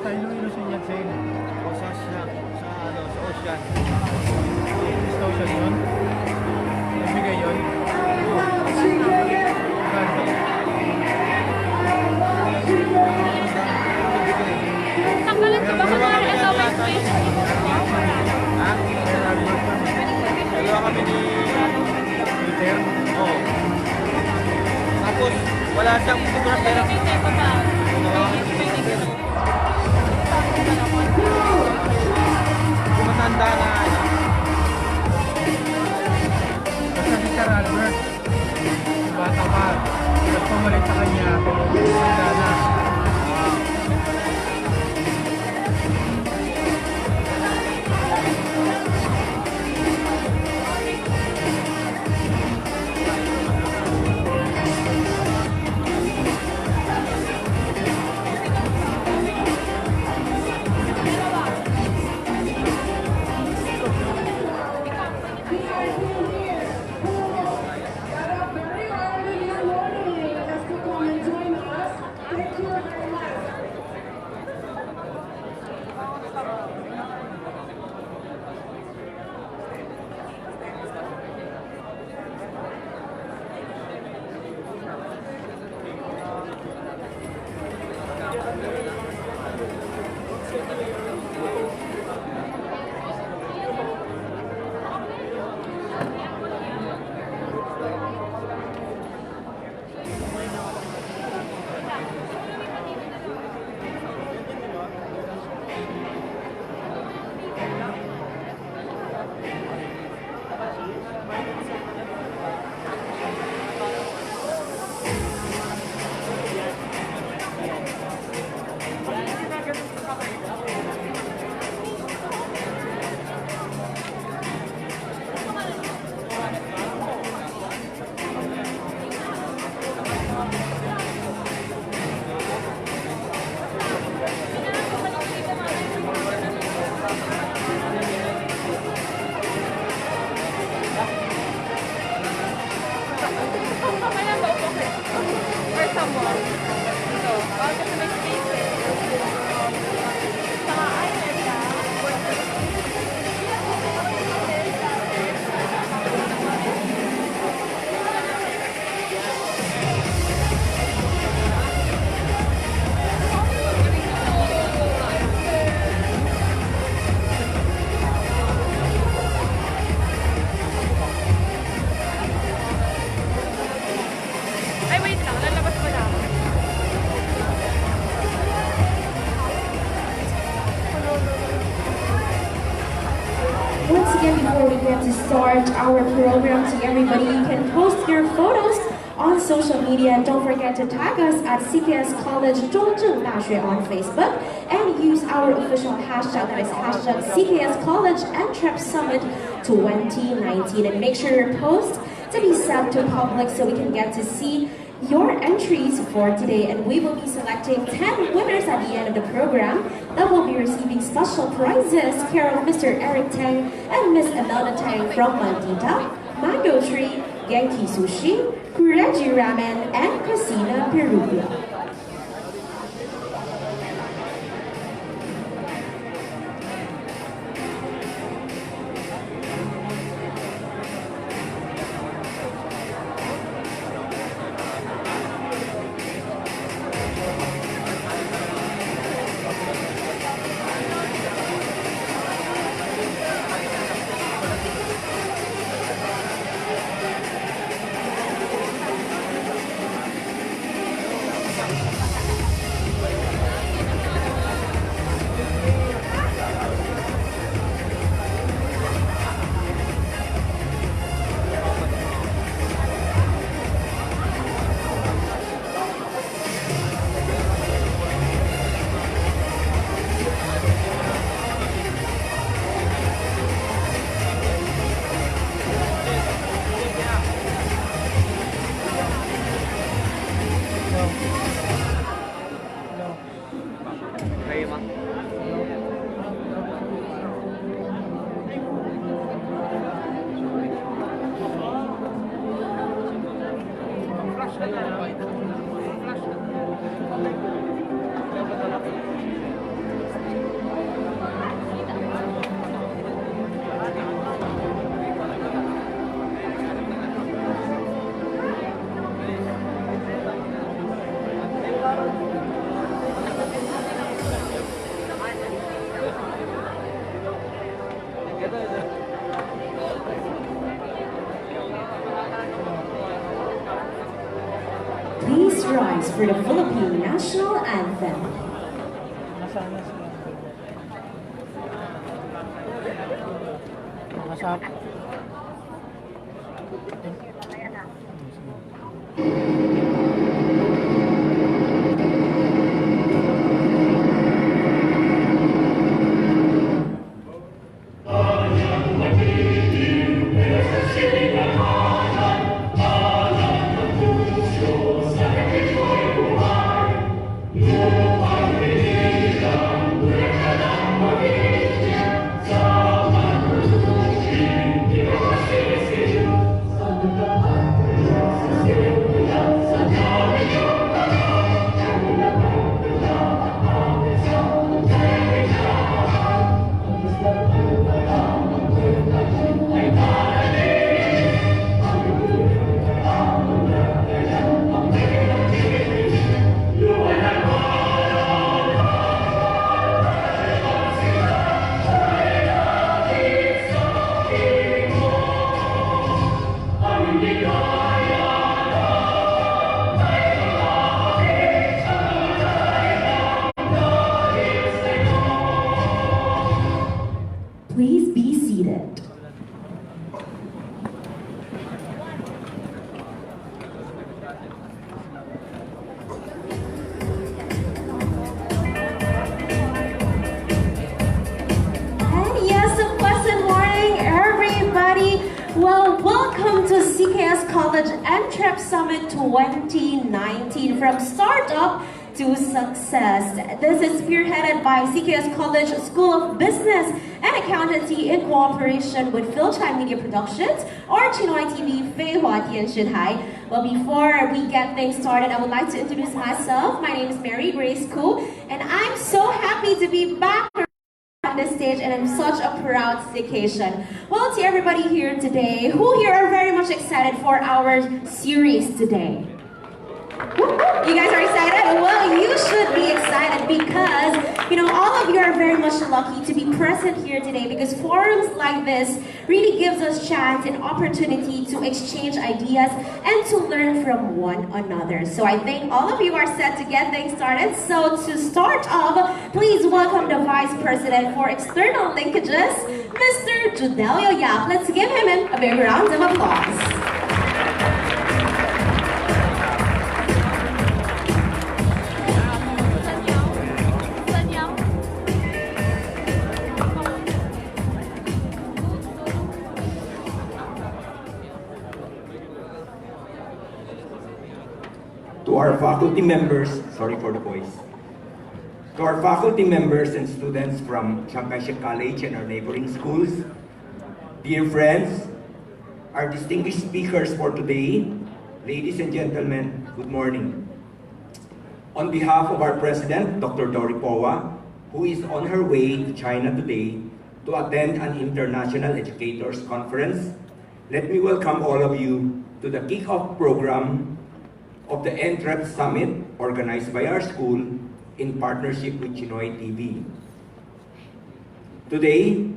sa Iloilo Senior Sale. O sa Ocean. Sa Ocean yun. Nabigay yun. Ganto. Tanggalan ko ba kung ano ito may space? Ha? Dalawa kami ni Peter. Oo. Tapos, wala siyang sobrang pera. Matanda na ano. Basta si Sir Albert. Si Bata pa. Nagpamalit sa kanya. Matanda na. Once again, before we get to start our program to everybody, you can post your photos on social media. And don't forget to tag us at CPS College 中正大学 on Facebook and use our official hashtag, that is hashtag CPS College Entrep Summit 2019. And make sure your post to be sent to public so we can get to see your entries for today, and we will be selecting 10 winners at the end of the program that will be receiving special prizes care of Mr. Eric Tang and Miss Imelda Tang from Mandita, Mango Tree, Genki Sushi, Kureji Ramen, and Casina Perugia. for the Philippine National Anthem. Nasaan na sila? Nakasap. Please be seated. And yes, a pleasant morning, everybody. Well, welcome to CKS College Entrep Summit 2019. From startup to success. This is spearheaded by CKS College School of Business and Accountancy in cooperation with Philchai Media Productions or Chinoy TV Fei Hua Tian Shanghai. Well, before we get things started, I would like to introduce myself. My name is Mary Grace Koo, and I'm so happy to be back on this stage, and I'm such a proud occasion. Well, to everybody here today, who here are very much excited for our series today? You guys are excited? Well, you should be excited because, all of you are very much lucky to be present here today because forums like this really gives us chance and opportunity to exchange ideas and to learn from one another. So I think all of you are set to get things started. So to start off, please welcome the Vice President for External Linkages, Mr. Judelio Yap. Let's give him a big round of applause. To our faculty members, sorry for the voice. To our faculty members and students from Chiang Kai-shek College and our neighboring schools, dear friends, our distinguished speakers for today, ladies and gentlemen, good morning. On behalf of our President, Dr. Dory Powa, who is on her way to China today to attend an international educators conference, let me welcome all of you to the kick-off program of the Entrep Summit organized by our school in partnership with Chinoy TV. Today,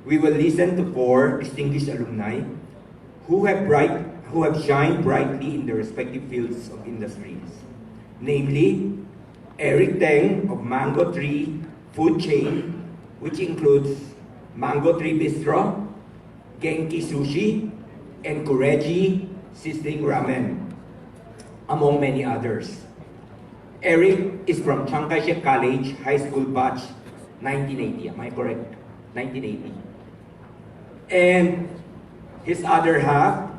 we will listen to 4 distinguished alumni who have shined brightly in their respective fields of industries. Namely, Eric Teng of Mango Tree Food Chain, which includes Mango Tree Bistro, Genki Sushi, and Kureji Sizzling Ramen, among many others. Eric is from Chiang Kai-shek College High School Batch 1980, am I correct? 1980. And his other half,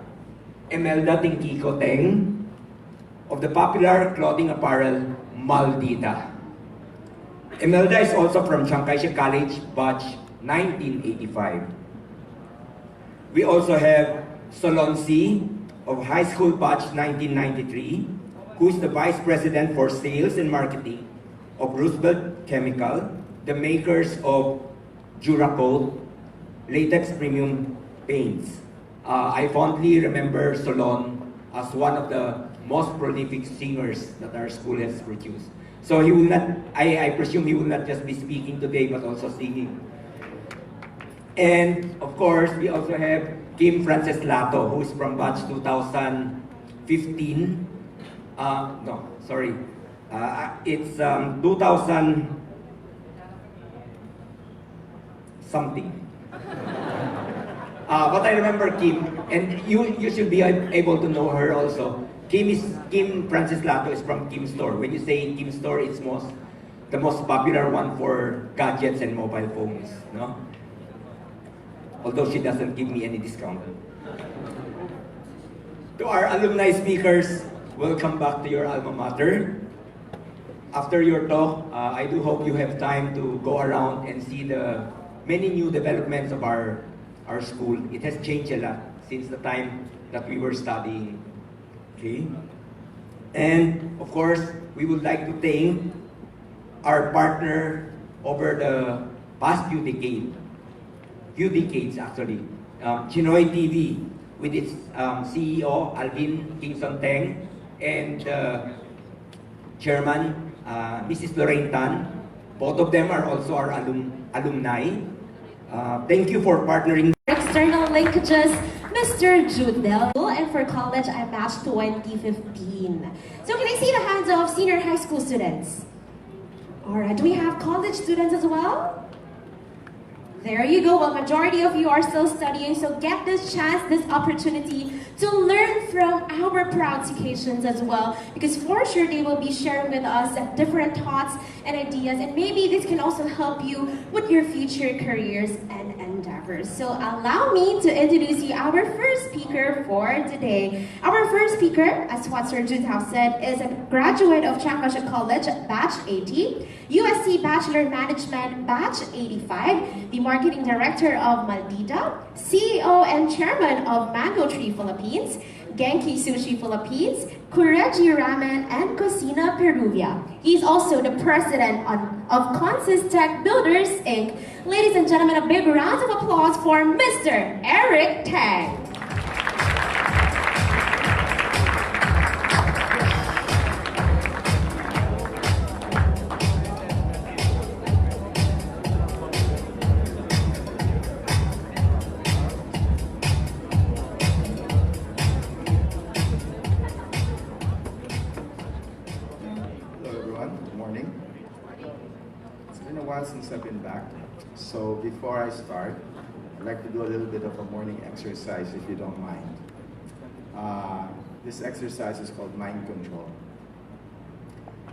Emelda Tingkiko Teng, of the popular clothing apparel Maldita. Emelda is also from Chiang Kai-shek College Batch 1985. We also have Solon C of High School Batch 1993, who is the Vice President for Sales and Marketing of Roosevelt Chemical, the makers of Duracoat latex premium paints. I fondly remember Solon as one of the most prolific singers that our school has produced. So he will not, I presume he will not just be speaking today, but also singing. And of course, we also have Kim Frances Lato, who is from batch 2015. No, sorry. It's 2000 something. But I remember Kim, and you should be able to know her also. Kim Francis Lato is from Kim Store. When you say Kim Store, it's the most popular one for gadgets and mobile phones, no? Although she doesn't give me any discount. To our alumni speakers, welcome back to your alma mater. After your talk, I do hope you have time to go around and see the many new developments of our school. It has changed a lot since the time that we were studying. Okay? And of course, we would like to thank our partner over the past few decades actually. Chinoy TV with its CEO, Alvin Kingston Teng, and Chairman, Mrs. Lorraine Tan. Both of them are also our alumni. Thank you for partnering. External linkages, Mr. Judel, and for college, I batch 2015. So can I see the hands of senior high school students? All right, do we have college students as well? There you go. Well, majority of you are still studying, so get this chance, this opportunity to learn from our proud Caucasians as well, because for sure they will be sharing with us different thoughts and ideas, and maybe this can also help you with your future careers and endeavors. So allow me to introduce you our first speaker for today. Our first speaker, as what Sir Junhao said, is a graduate of Chiang Mai College, Batch 80, USC Bachelor Management, Batch 85, the Marketing Director of Maldita, CEO and Chairman of Mango Tree Philippines, Genki Sushi Philippines, Kureji Ramen, and Cocina Peruvia. He's also the president of Consist Tech Builders, Inc. Ladies and gentlemen, a big round of applause for Mr. Eric Tang. Since I've been back. So before I start, I'd like to do a little bit of a morning exercise if you don't mind. This exercise is called mind control.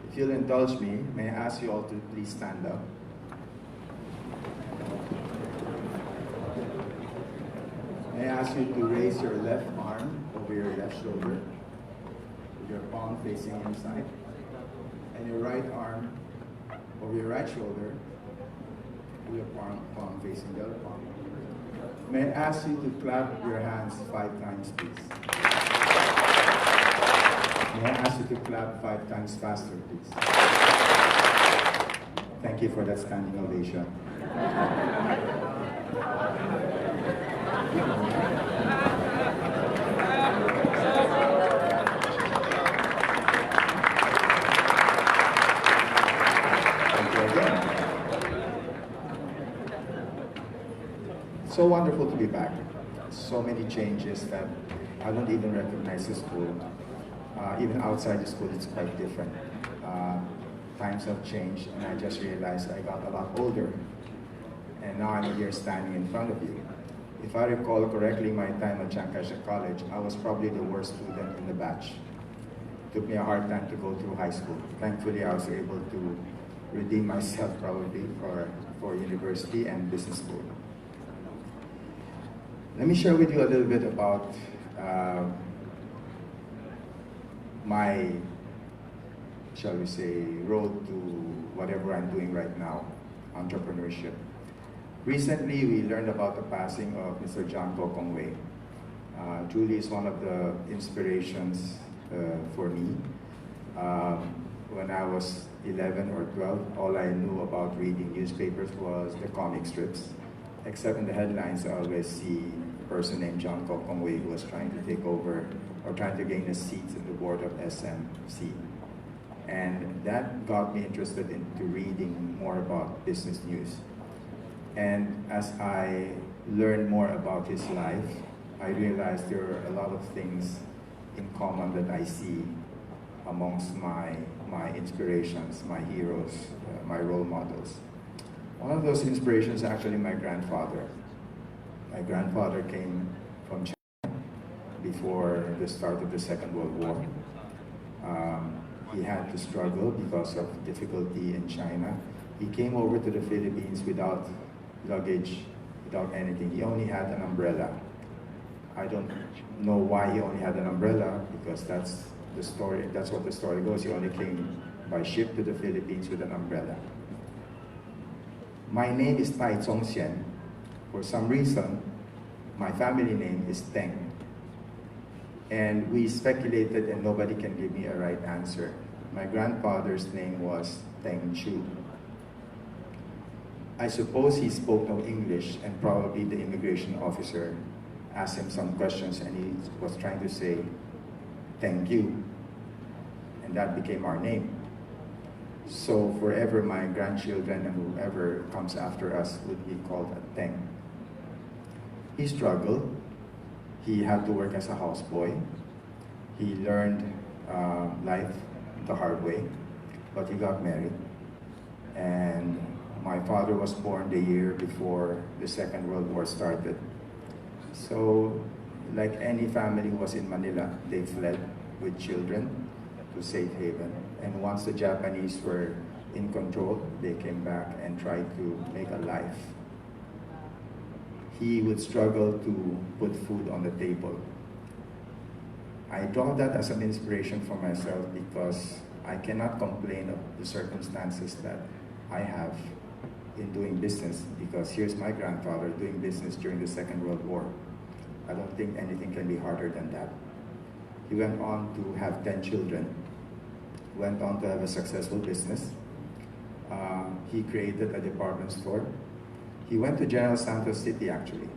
If you'll indulge me, may I ask you all to please stand up. May I ask you to raise your left arm over your left shoulder, with your palm facing inside, and your right arm over your right shoulder, with your palm facing the other palm. May I ask you to clap your hands 5 times, please? May I ask you to clap 5 times faster, please? Thank you for that standing ovation. So wonderful to be back. So many changes that I don't even recognize the school. Even outside the school, it's quite different. Times have changed, and I just realized I got a lot older. And now I'm here standing in front of you. If I recall correctly, my time at Chiang Mai College, I was probably the worst student in the batch. It took me a hard time to go through high school. Thankfully, I was able to redeem myself probably for university and business school. Let me share with you a little bit about my, shall we say, road to whatever I'm doing right now, entrepreneurship. Recently, we learned about the passing of Mr. John Kokong Wei. Julie is one of the inspirations for me. When I was 11 or 12, all I knew about reading newspapers was the comic strips. Except in the headlines, I always see a person named John Kokong Wei who was trying to take over or trying to gain a seat in the board of SMC. And that got me interested into reading more about business news. And as I learned more about his life, I realized there are a lot of things in common that I see amongst my inspirations, my heroes, my role models. One of those inspirations is actually my grandfather. My grandfather came from China before the start of the Second World War. He had to struggle because of difficulty in China. He came over to the Philippines without luggage, without anything. He only had an umbrella. I don't know why he only had an umbrella, because that's the story. That's what the story goes. He only came by ship to the Philippines with an umbrella. My name is Tai Chong Xian. For some reason, my family name is Teng. And we speculated and nobody can give me a right answer. My grandfather's name was Teng Chu. I suppose he spoke no English, and probably the immigration officer asked him some questions and he was trying to say, thank you. And that became our name. So forever my grandchildren and whoever comes after us would be called a Teng. He struggled. He had to work as a houseboy. He learned life the hard way, but he got married. And my father was born the year before the Second World War started. So, like any family who was in Manila, they fled with children to safe haven. And once the Japanese were in control, they came back and tried to make a life. He would struggle to put food on the table. I draw that as an inspiration for myself because I cannot complain of the circumstances that I have in doing business, because here's my grandfather doing business during the Second World War. I don't think anything can be harder than that. He went on to have 10 children, went on to have a successful business. He created a department store. He went to General Santos City actually.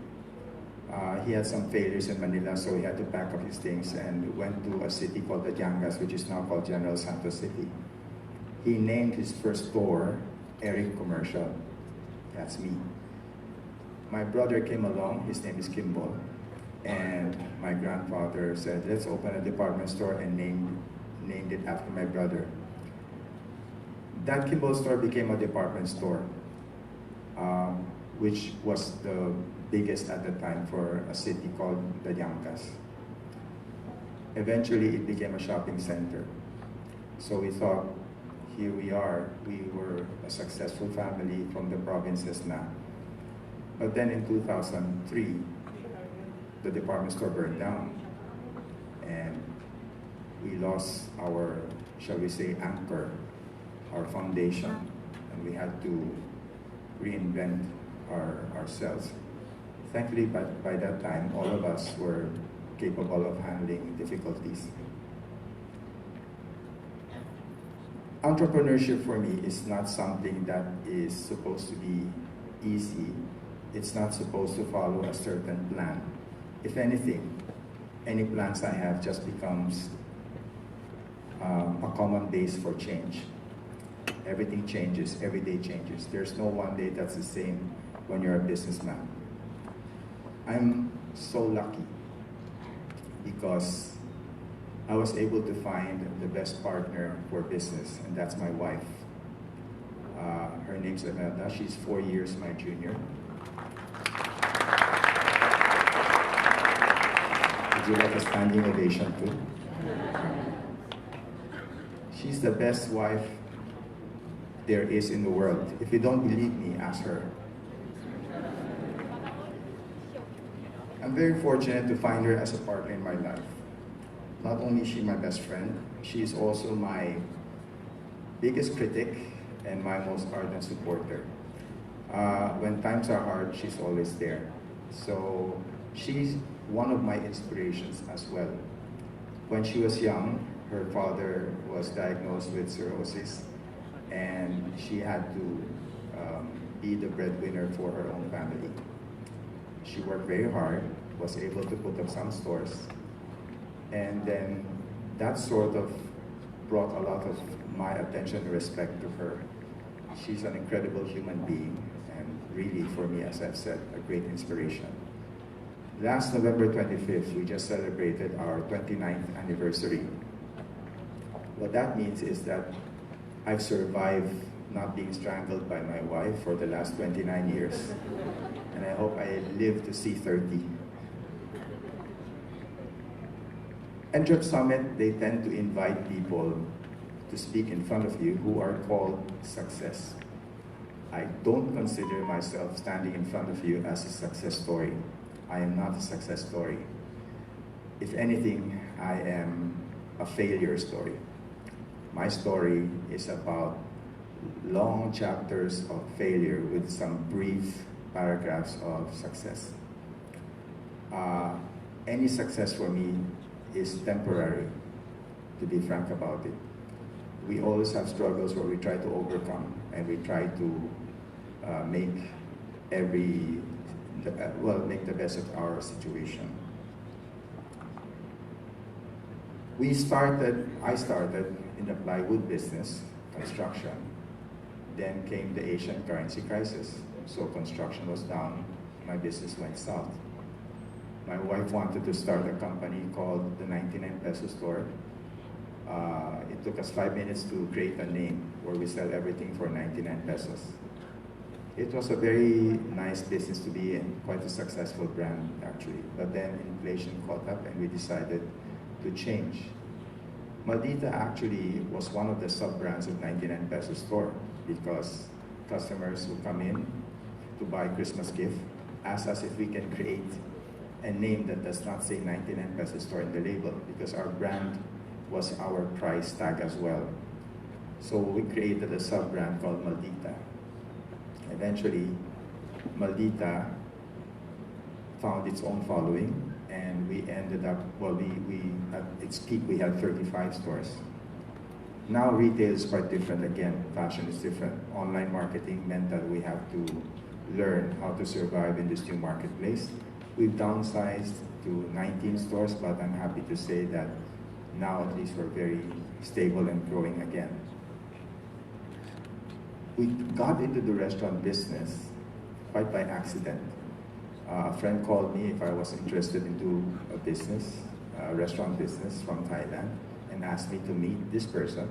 He had some failures in Manila, so he had to pack up his things and went to a city called the Yangas, which is now called General Santos City. He named his first store Eric Commercial. That's me. My brother came along, his name is Kimball, and my grandfather said, let's open a department store, and named it after my brother. That Kimball store became a department store, which was the biggest at the time for a city called the Yangas. Eventually, it became a shopping center. So we thought, here we are. We were a successful family from the provinces now. But then in 2003, the department store burned down. And we lost our, shall we say, anchor, our foundation. And we had to reinvent ourselves. Thankfully, by that time, all of us were capable of handling difficulties. Entrepreneurship for me is not something that is supposed to be easy. It's not supposed to follow a certain plan. If anything, any plans I have just becomes a common base for change. Everything changes, every day changes. There's no one day that's the same when you're a businessman. I'm so lucky because I was able to find the best partner for business, and that's my wife. Her name's Imelda. She's 4 years my junior. Would you like a standing ovation too? She's the best wife there is in the world. If you don't believe me, ask her. I'm very fortunate to find her as a partner in my life. Not only is she my best friend, she is also my biggest critic and my most ardent supporter. When times are hard, she's always there. So she's one of my inspirations as well. When she was young, her father was diagnosed with cirrhosis, and she had to be the breadwinner for her own family. She worked very hard, was able to put up some stores, and then that sort of brought a lot of my attention and respect to her. She's an incredible human being, and really, for me, as I've said, a great inspiration. Last November 25th, we just celebrated our 29th anniversary. What that means is that I've survived not being strangled by my wife for the last 29 years. And I hope I live to see 30. Entrep Summit, they tend to invite people to speak in front of you who are called success. I don't consider myself standing in front of you as a success story. I am not a success story. If anything, I am a failure story. My story is about long chapters of failure with some brief paragraphs of success. Any success for me is temporary, to be frank about it. We always have struggles where we try to overcome and we try to make the best of our situation. I started in the plywood business, construction. Then came the Asian currency crisis. So construction was down, my business went south. My wife wanted to start a company called the 99 peso store. It took us 5 minutes to create a name where we sell everything for 99 pesos. It was a very nice business to be in, quite a successful brand actually. But then inflation caught up and we decided to change. Maldita actually was one of the sub-brands of 99 peso store because customers who come in to buy Christmas gift ask us if we can create a name that does not say 99 peso store in the label because our brand was our price tag as well. So we created a sub-brand called Maldita. Eventually, Maldita found its own following and we ended up, at its peak we had 35 stores. Now retail is quite different again, fashion is different. Online marketing meant that we have to learn how to survive in this new marketplace. We've downsized to 19 stores, but I'm happy to say that now at least we're very stable and growing again. We got into the restaurant business quite by accident. A friend called me if I was interested into a business, a restaurant business from Thailand, and asked me to meet this person.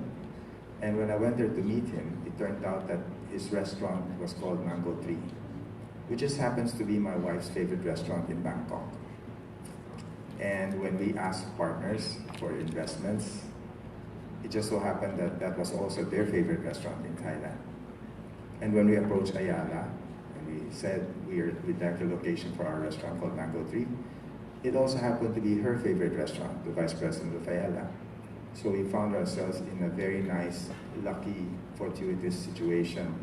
And when I went there to meet him, it turned out that his restaurant was called Mango Tree, which just happens to be my wife's favorite restaurant in Bangkok. And when we asked partners for investments, it just so happened that that was also their favorite restaurant in Thailand. And when we approached Ayala, and we said we'd like a location for our restaurant called Mango Tree, it also happened to be her favorite restaurant, the vice president of Ayala. So we found ourselves in a very nice, lucky, fortuitous situation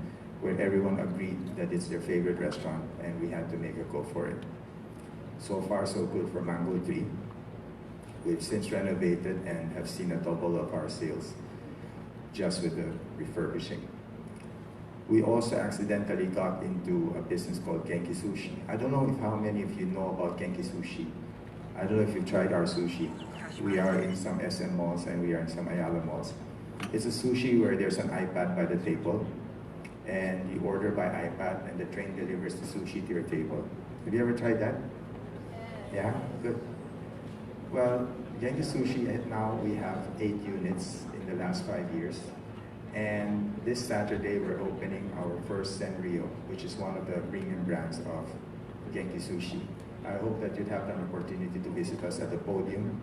where everyone agreed that it's their favorite restaurant and we had to make a go for it. So far, so good for Mango Tree. We've since renovated and have seen a double of our sales just with the refurbishing. We also accidentally got into a business called Genki Sushi. I don't know how many of you know about Genki Sushi. I don't know if you've tried our sushi. We are in some SM malls and we are in some Ayala malls. It's a sushi where there's an iPad by the table and you order by iPad and the train delivers the sushi to your table. Have you ever tried that? Yeah? Good. Well, Genki Sushi, now we have 8 units in the last 5 years. And this Saturday, we're opening our first Senryo, which is one of the premium brands of Genki Sushi. I hope that you'd have an opportunity to visit us at the podium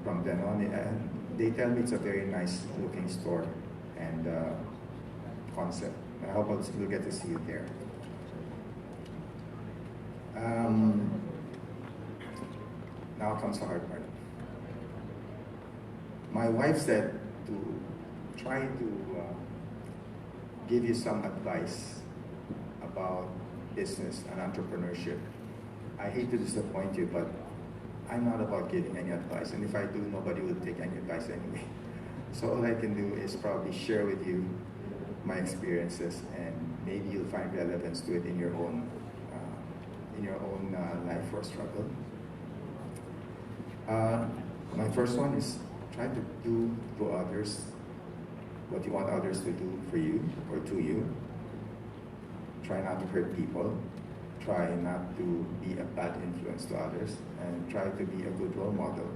from then on. And they tell me it's a very nice looking store and concept. I hope we'll get to see you there. Now comes the hard part. My wife said to try to give you some advice about business and entrepreneurship. I hate to disappoint you, but I'm not about giving any advice, and if I do, nobody will take any advice anyway. So all I can do is probably share with you my experiences, and maybe you'll find relevance to it in your own life or struggle. My first one is try to do to others what you want others to do for you or to you. Try not to hurt people. Try not to be a bad influence to others, and try to be a good role model.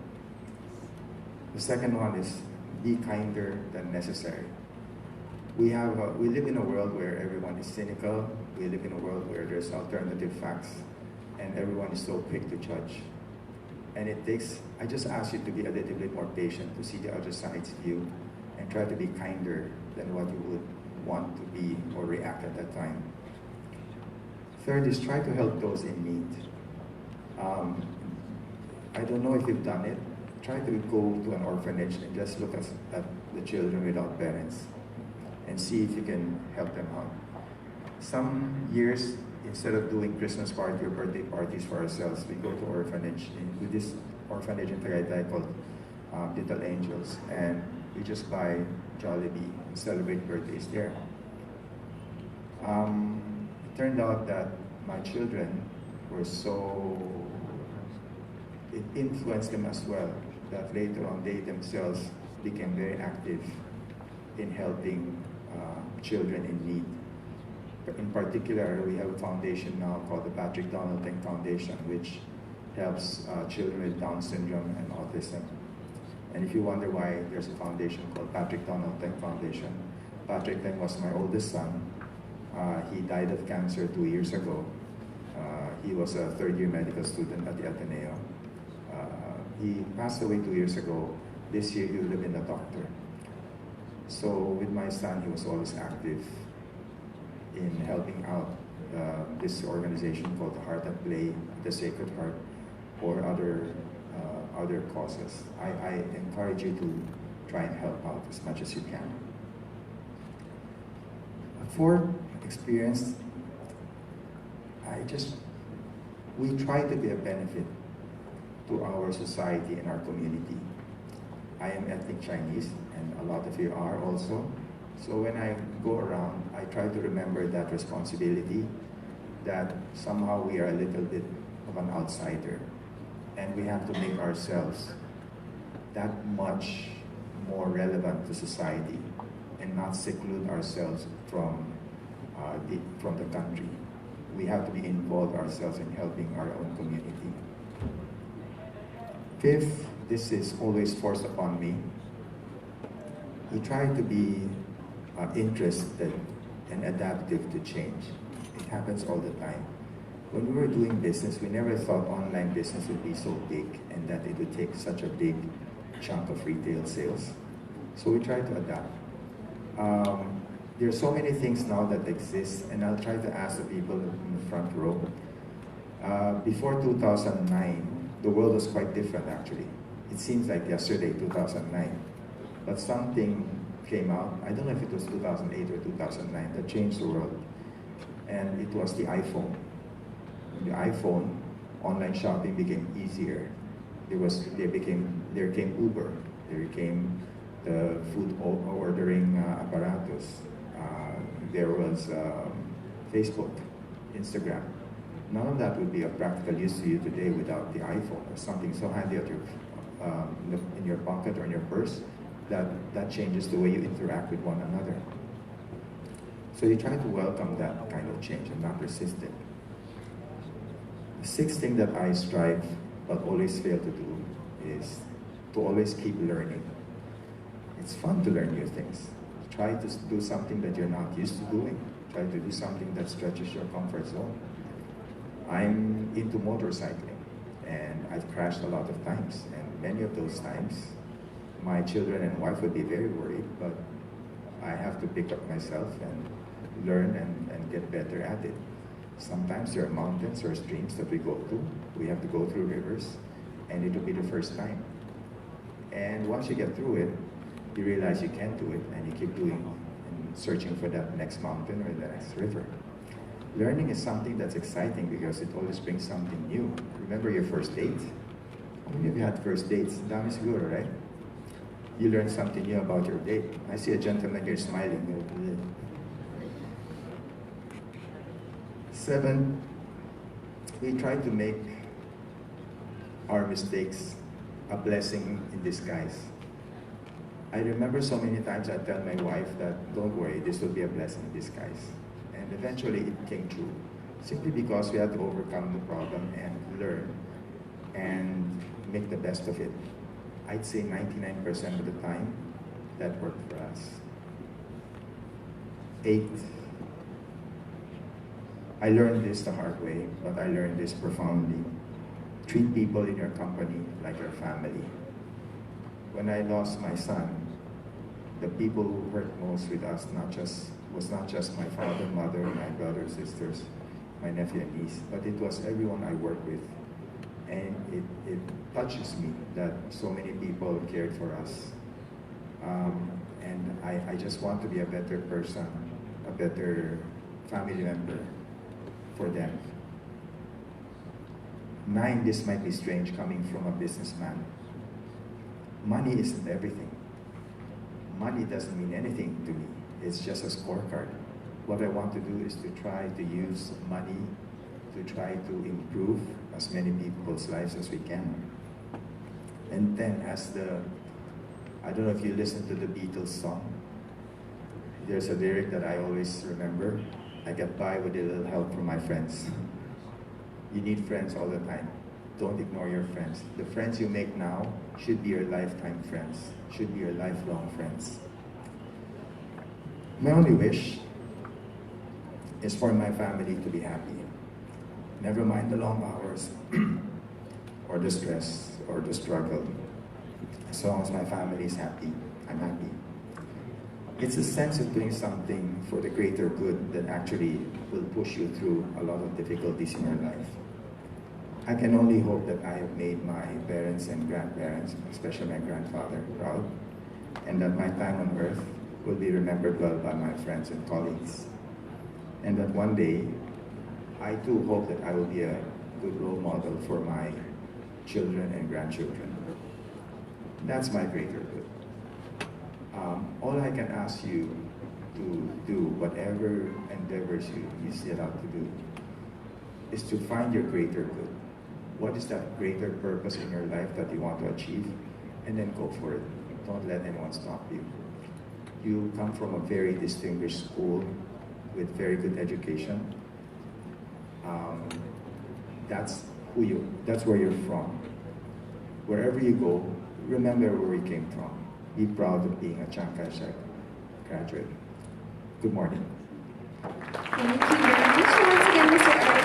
The second one is be kinder than necessary. We live in a world where everyone is cynical. We live in a world where there's alternative facts, and everyone is so quick to judge. And I just ask you to be a little bit more patient, to see the other side's view, and try to be kinder than what you would want to be or react at that time. Third is try to help those in need. I don't know if you've done it. Try to go to an orphanage and just look at the children without parents and see if you can help them out. Some years, instead of doing Christmas party or birthday parties for ourselves, we go to orphanage. With this orphanage in Tagaytay called Little Angels, and we just buy Jollibee and celebrate birthdays there. It turned out that my children were it influenced them as well, that later on they themselves became very active in helping children in need. In particular, we have a foundation now called the Patrick Donald Teng Foundation, which helps children with Down syndrome and autism. And if you wonder why there's a foundation called Patrick Donald Teng Foundation, Patrick Teng was my oldest son. He died of cancer 2 years ago. He was a third-year medical student at the Ateneo. He passed away 2 years ago. This year he would have been a doctor. So with my son, he was always active in helping out this organization called the Heart at Play, the Sacred Heart, or other causes. I encourage you to try and help out as much as you can. Fourth experience, we try to be a benefit to our society and our community. I am ethnic Chinese, and a lot of you are also. So when I go around, I try to remember that responsibility, that somehow we are a little bit of an outsider, and we have to make ourselves that much more relevant to society and not seclude ourselves from the country. We have to be involved ourselves in helping our own community. Fifth, this is always forced upon me. We try to be interested and adaptive to change. It happens all the time. When we were doing business, we never thought online business would be so big and that it would take such a big chunk of retail sales. So we try to adapt. There are so many things now that exist, and I'll try to ask the people in the front row. Before 2009, the world was quite different actually. It seems like yesterday, 2009. But something came out, I don't know if it was 2008 or 2009, that changed the world. And it was the iPhone. The iPhone, online shopping became easier. There came Uber, there came the food ordering apparatus. There was Facebook, Instagram. None of that would be of practical use to you today without the iPhone or something so handy at in your pocket or in your purse that changes the way you interact with one another. So you try to welcome that kind of change and not resist it. The sixth thing that I strive but always fail to do is to always keep learning. It's fun to learn new things. Try to do something that you're not used to doing. Try to do something that stretches your comfort zone. I'm into motorcycling, and I've crashed a lot of times, and many of those times my children and wife would be very worried, but I have to pick up myself and learn and get better at it. Sometimes there are mountains or streams that we go to. We have to go through rivers, and it will be the first time. And once you get through it, you realize you can do it, and you keep doing and searching for that next mountain or the next river. Learning is something that's exciting because it always brings something new. Remember your first date? How many of you had first dates? Dami siguro, right? You learn something new about your date. I see a gentleman here smiling. 7, we try to make our mistakes a blessing in disguise. I remember so many times I tell my wife that, don't worry, this will be a blessing in disguise. And eventually it came true. Simply because we had to overcome the problem and learn and make the best of it. I'd say 99% of the time, that worked for us. 8, I learned this the hard way, but I learned this profoundly. Treat people in your company like your family. When I lost my son, the people who hurt most with us was not just my father, mother, my brothers, sisters, my nephew and niece, but it was everyone I work with. And it touches me that so many people cared for us. And I just want to be a better person, a better family member for them. 9, this might be strange coming from a businessman. Money isn't everything. Money doesn't mean anything to me. It's just a scorecard. What I want to do is to try to use money to try to improve as many people's lives as we can. And then I don't know if you listen to the Beatles song. There's a lyric that I always remember. I get by with a little help from my friends. You need friends all the time. Don't ignore your friends. The friends you make now should be your lifetime friends, should be your lifelong friends. My only wish is for my family to be happy. Never mind the long hours, or the stress, or the struggle. As long as my family is happy, I'm happy. It's a sense of doing something for the greater good that actually will push you through a lot of difficulties in your life. I can only hope that I have made my parents and grandparents, especially my grandfather, proud, and that my time on earth will be remembered well by my friends and colleagues. And that one day, I too hope that I will be a good role model for my children and grandchildren. That's my greater good. All I can ask you to do, whatever endeavors you set out to do, is to find your greater good. What is that greater purpose in your life that you want to achieve? And then go for it. Don't let anyone stop you. You come from a very distinguished school with very good education. That's where you're from. Wherever you go, remember where you came from. Be proud of being a Chiang Kai-shek graduate. Good morning. Thank you very much. Once again, Mr. Eric,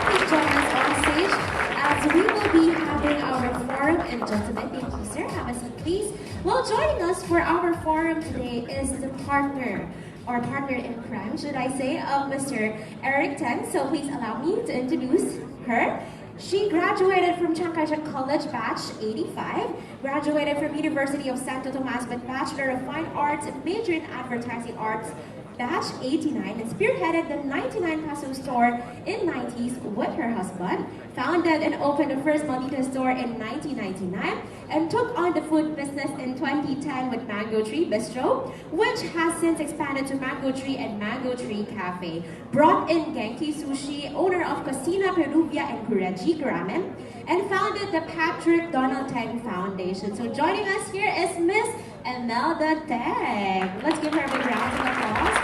please join us on stage as we will be having our forum. And gentlemen, thank you, sir. Have a seat, please. Well, joining us for our forum today is the partner, or partner in crime, should I say, of Mr. Eric Teng. So please allow me to introduce her. She graduated from Chiang Kai-shek College, batch 85, graduated from University of Santo Tomas with Bachelor of Fine Arts and major in Advertising Arts, batch 89, and spearheaded the 99 peso store in 90s with her husband, founded and opened the first Maldita store in 1999, and took on the food business in 2010 with Mango Tree Bistro, which has since expanded to Mango Tree and Mango Tree Cafe. Brought in Genki Sushi, owner of Cocina Peruvia and Kureji Ramen, and founded the Patrick Donald Teng Foundation. So joining us here is Miss Imelda Teng. Let's give her a big round of applause.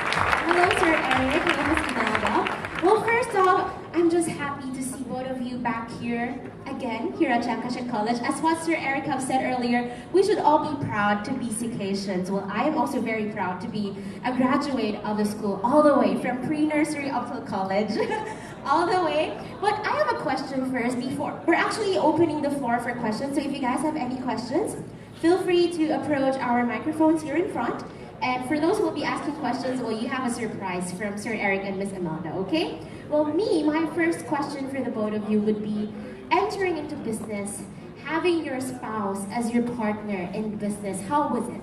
Hello, Sir Eric. Hello, Miss Imelda. Well, first off, I'm just happy to see both of you back here again, here at Chiang Kai-shek College. As what Sir Eric have said earlier, we should all be proud to be Circassians. Well, I am also very proud to be a graduate of the school, all the way from pre-nursery up till college. All the way. But I have a question first before. We're actually opening the floor for questions, so if you guys have any questions, feel free to approach our microphones here in front. And for those who will be asking questions, well, you have a surprise from Sir Eric and Miss Imelda, okay? Well, my first question for the both of you would be, entering into business, having your spouse as your partner in business, how was it?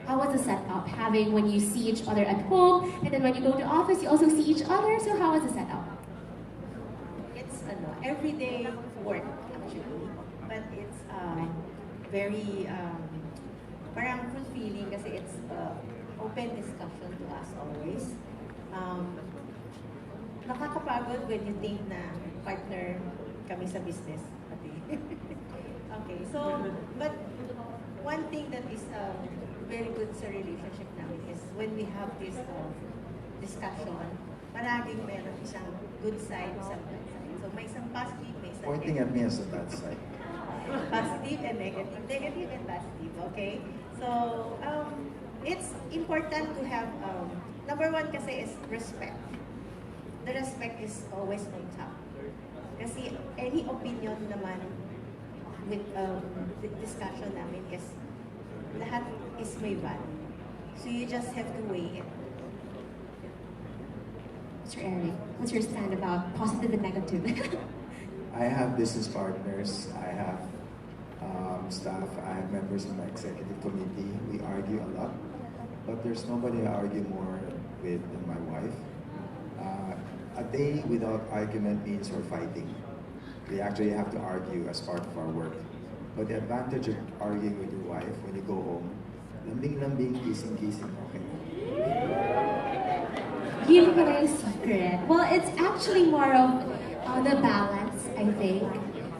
How was the setup? Having when you see each other at home, and then when you go to office, you also see each other, so how was the setup? It's everyday work actually, but it's very parang fulfilling kasi it's open discussion to us always. Nakakapagod when you think na partner kami sa business. Okay, so but one thing that is very good sa relationship namin is when we have this discussion, palaging meron isang good side, isang bad side. So may isang positive, may isang Pointing at me as a bad side. positive and negative, negative and positive, okay? So, it's important to have, number one kasi is respect. The respect is always on top. Kasi any opinion naman with the discussion namin is lahat is may value. So you just have to weigh it. Mr. Eric, what's your stand about positive and negative? I have business partners, I have staff, I have members in my executive committee. We argue a lot, but there's nobody I argue more with than my wife. A day without argument means we're fighting. We actually have to argue as part of our work. But the advantage of arguing with your wife when you go home, lambing-lambing, kissing-kissing, okay. Yun pala yung secret. Well, it's actually more of the balance, I think.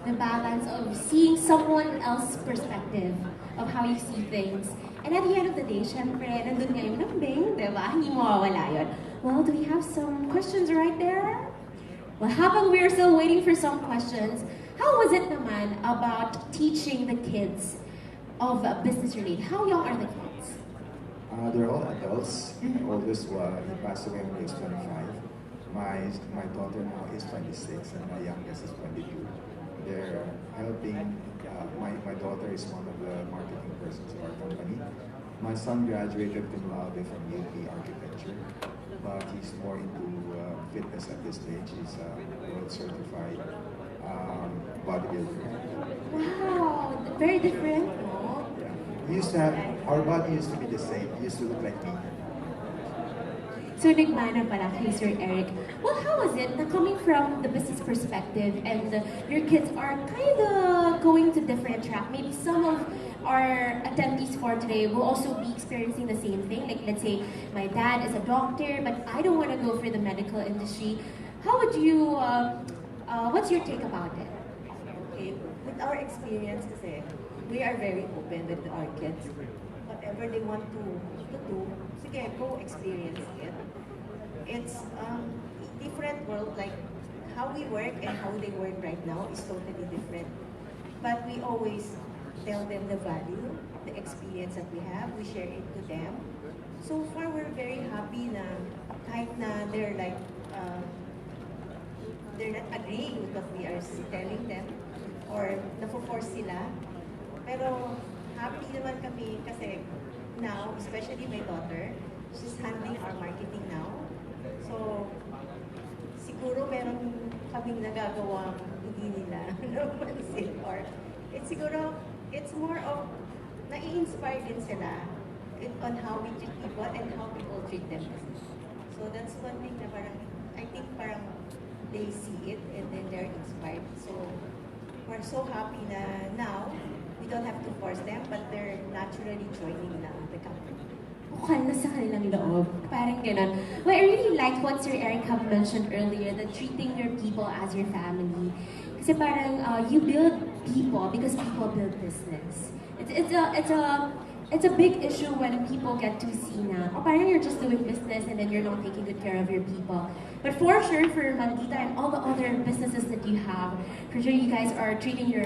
The balance of seeing someone else's perspective of how you see things. And at the end of the day, syempre, nandun nga yung lambing, di ba? Hindi mawawala yun. Well, do we have some questions right there? Well, habang we're still waiting for some questions, how was it naman about teaching the kids of business related? How young are the kids? They're all adults. My oldest he passed away when he was 25. My daughter now is 26 and my youngest is 22. They're helping. My daughter is one of the marketing persons of our company. My son graduated cum laude from UP Architecture, but he's more into fitness at this stage. He's a world certified bodybuilder. Wow, very different, no? Yeah. We used to have, our body used to be the same. He used to look like me. So nagmana pala kay Sir Eric. Well, how was it na coming from the business perspective and your kids are kind of going to different track? Maybe some of our attendees for today will also be experiencing the same thing. Like, let's say my dad is a doctor, but I don't want to go for the medical industry. How would you, what's your take about it? Okay, with our experience kasi, we are very open with our kids. Whatever they want to do, sige, go experience it. It's different world, like how we work and how they work right now is totally different. But we always tell them the value, the experience that we have, we share it to them. So far, we're very happy na kahit na they're like, they're not agreeing with what we are telling them or nafo-force sila. Pero happy naman kami kasi now, especially my daughter, she's handling our marketing now. So, siguro meron kaming nagagawa hindi nila napansin or it's siguro, it's more of nai-inspire din sila on how we treat people and how people treat them. So that's one thing na parang, I think parang they see it and then they're inspired. So, we're so happy na now, we don't have to force them, but they're naturally joining the company. Mukhang nasa kanilang loob. Parang ganun. Well, I really liked what Sir Eric have mentioned earlier, that treating your people as your family. Kasi parang you build people because people build business. It's a big issue when people get to see na, oh, parang you're just doing business and then you're not taking good care of your people. But for sure, for Maldita and all the other businesses that you have, for sure you guys are treating your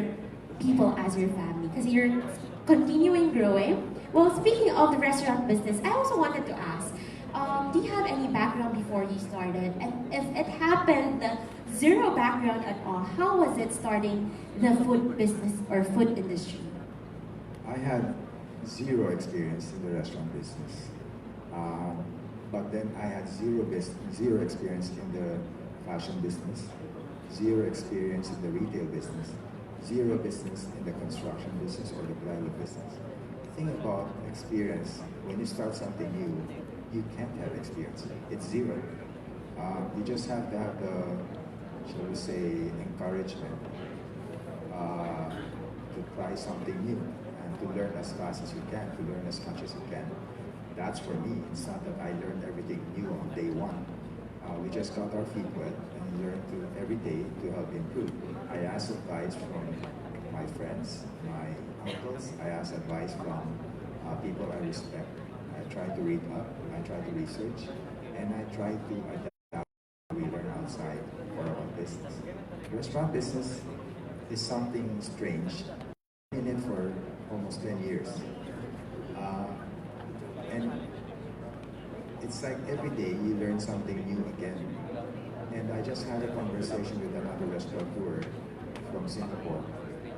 people as your family because you're continuing growing. Well, speaking of the restaurant business, I also wanted to ask, do you have any background before you started? And if it happened, zero background at all, how was it starting the food business or food industry? I had zero experience in the restaurant business. But then I had zero experience in the fashion business, zero experience in the retail business, zero business in the construction business or the plywood business. The thing about experience, when you start something new, you can't have experience. It's zero. You just have to have the, shall we say, encouragement to try something new and to learn as fast as you can, to learn as much as you can. That's for me. It's not that I learned everything new on day one. We just got our feet wet and learned every day to help improve. I asked advice from my friends, my uncles. I asked advice from people I respect. I try to read up, I try to research, and I try to adapt what we learn outside for our own business. Restaurant business is something strange. I've been in it for almost 10 years. And it's like every day you learn something new again. And I just had a conversation with another restaurateur from Singapore.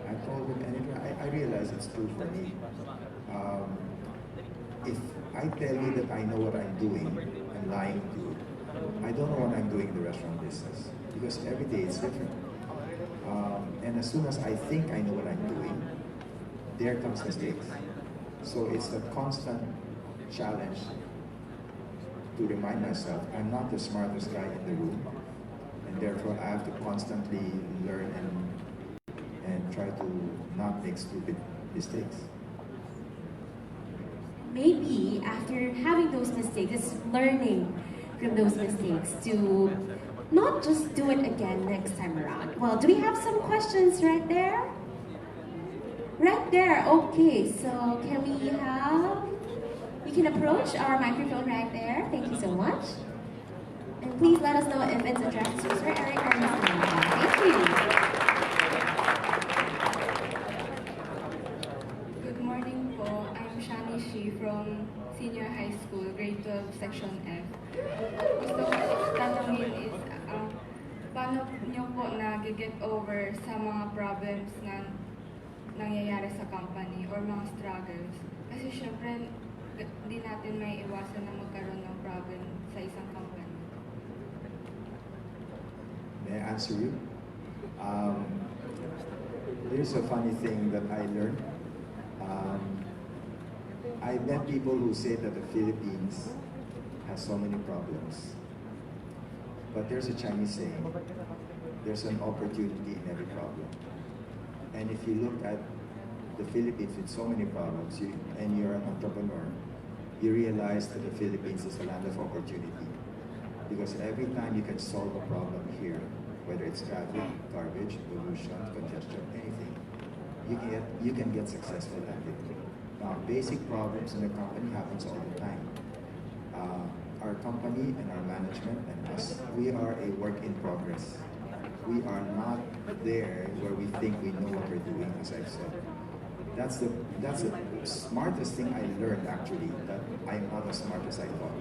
I told him, and I realized it's true for me. If I tell you that I know what I'm doing, I'm lying to you. I don't know what I'm doing in the restaurant business because every day it's different. And as soon as I think I know what I'm doing, there comes mistakes. So it's a constant challenge to remind myself I'm not the smartest guy in the room, and therefore I have to constantly learn and try to not make stupid mistakes. Maybe after having those mistakes, it's learning from those mistakes to not just do it again next time around. Well, do we have some questions right there? Right there, okay, so can we have, you can approach our microphone right there. Thank you so much. And please let us know if it's addressed to Sir Eric or Ms. Amanda. Thank you. Good morning po. I'm Shani Shi from Senior High School, Grade 12, Section F. Gusto ko tanongin is, paano niyo po nag-get over sa mga problems na nangyayari sa company or mga struggles? Kasi syempre, hindi natin may iwasan na magkaroon ng problem sa isang company. May I answer you? There's a funny thing that I learned. I met people who say that the Philippines has so many problems. But there's a Chinese saying, there's an opportunity in every problem. And if you look at the Philippines with so many problems, and you're an entrepreneur, you realize that the Philippines is a land of opportunity. Because every time you can solve a problem here, whether it's traffic, garbage, pollution, congestion, anything, you can get successful at it. Now, basic problems in the company happens all the time. Our company and our management and us, we are a work in progress. We are not there where we think we know what we're doing, as I've said. That's the smartest thing I learned, actually, that I'm not as smart as I thought.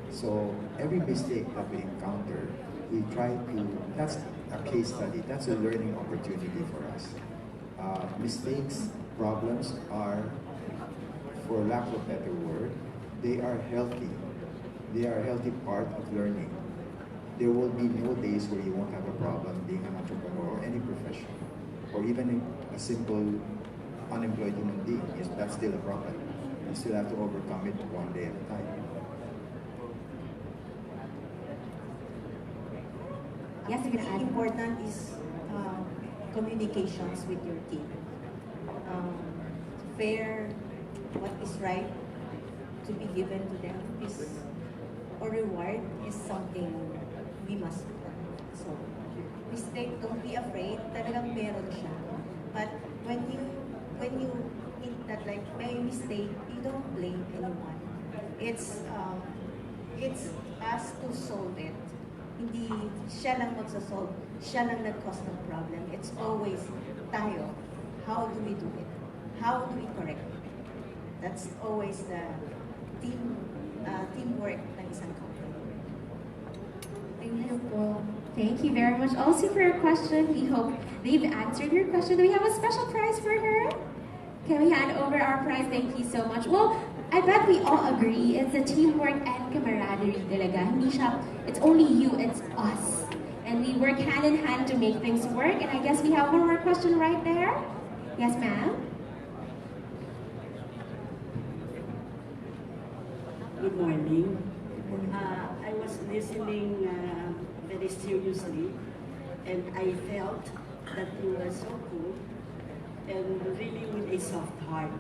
So every mistake that we encounter, we try to, that's a case study, that's a learning opportunity for us. Mistakes, problems are, for lack of a better word, they are healthy. They are a healthy part of learning. There will be no days where you won't have a problem being an entrepreneur or any profession, or even a simple unemployed human being. Yes, that's still a problem. You still have to overcome it one day at a time. Yes, you can add. Important is communications with your team. Fair, what is right to be given to them is, or reward is something we must learn. So, mistake, don't be afraid, talagang meron siya. But when you think that like may mistake, you don't blame anyone. It's us to solve it. Hindi siya lang magsasolve, siya lang nag-cause ng problem. It's always tayo. How do we do it? How do we correct it? That's always the teamwork ng isang company. Thank you po. Thank you very much also for your question. We hope they've answered your question. Do we have a special prize for her? Can we hand over our prize? Thank you so much. Well, I bet we all agree it's a teamwork and camaraderie talaga. Hindi siya, it's only you, it's us. And we work hand in hand to make things work. And I guess we have one more question right there. Yes, ma'am? Good morning. Good morning. I was listening very seriously, and I felt that you were so cool and really with a soft heart.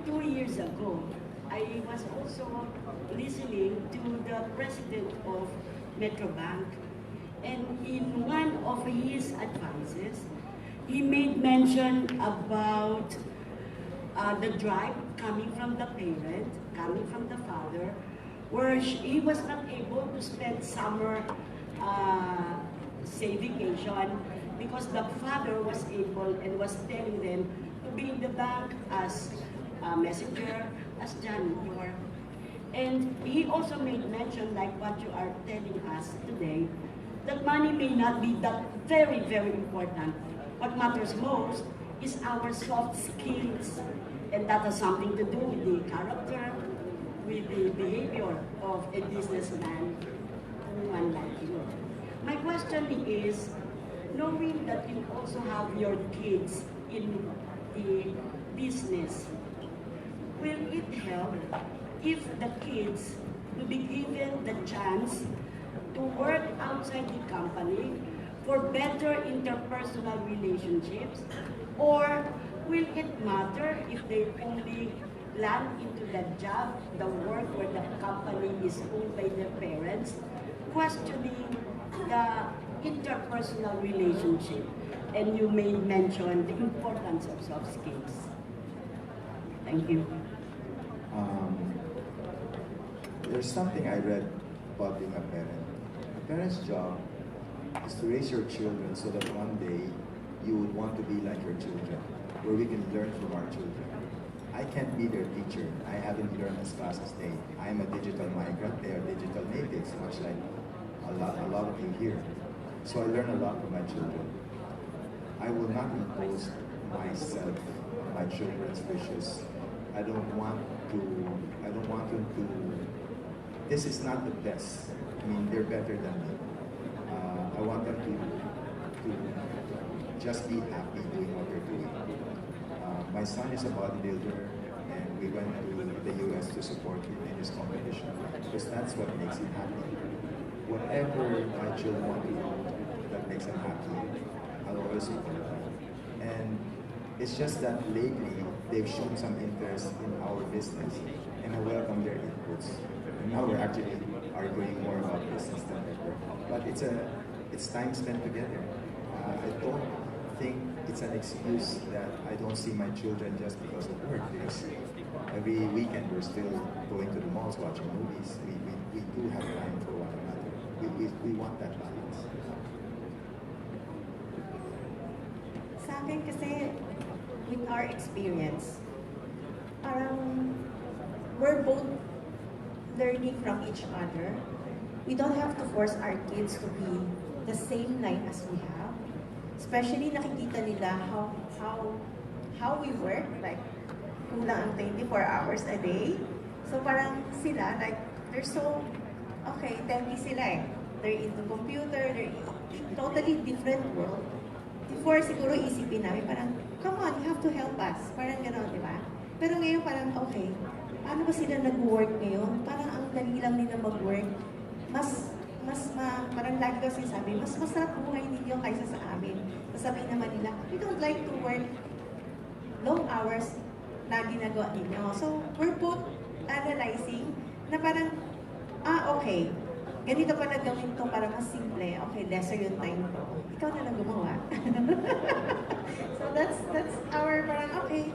2 years ago, I was also listening to the president of Metrobank, and in one of his advices, he made mention about the drive coming from the parent, coming from the father, where he was not able to spend summer vacation because the father was able and was telling them to be in the bank as messenger, as John before. And he also made mention, like what you are telling us today, that money may not be that very, very important. What matters most is our soft skills. And that has something to do with the character, with the behavior of a businessman, one like you. My question is, knowing that you also have your kids in the business, will it help if the kids will be given the chance to work outside the company for better interpersonal relationships? Or will it matter if they only land into the job, the work where the company is owned by their parents, questioning the interpersonal relationship? And you made mention the importance of soft skills. Thank you. There's something I read about being a parent. A parent's job is to raise your children so that one day you would want to be like your children, where we can learn from our children. I can't be their teacher. I haven't learned as fast as they. I am a digital migrant. They are digital natives, much like a lot of you here. So I learn a lot from my children. I will not impose myself on my children's wishes. I don't want them to. This is not the best. I mean, they're better than me. I want them to just be happy doing what they're doing. My son is a bodybuilder, and we went to the US to support him in his competition because that's what makes him happy. Whatever my children want to do that makes them happy, I'll always support them. And it's just that lately they've shown some interest in our business, and I welcome their inputs. And now we're actually arguing more about business than ever. But it's time spent together. I don't think it's an excuse that I don't see my children just because of work, because every weekend we're still going to the malls, watching movies. We do have time for one another. We want that balance. Sa akin kasi, with our experience, parang we're both learning from each other. We don't have to force our kids to be the same line as we have. Especially nakikita nila how we work, like kulang ang 24 hours a day. So parang sila, like, they're so, okay, techy sila eh. They're into computer, they're in totally different world. Before siguro isipin namin, parang, come on, you have to help us. Parang gano'n, di ba? Pero ngayon parang, okay, paano ba sila nag-work ngayon? Parang ang dali lang nila mag-work. Parang lagi kasi sabi, mas masarap buhay ninyo kaysa sa amin. Sasabihin naman nila, we don't like to work long hours na ginagawa ninyo. So, we're both analyzing na parang, okay, ganito pa na gawin to para mas simple. Okay, lesser yung time ko. Ikaw na lang gumawa. So, that's our parang, okay,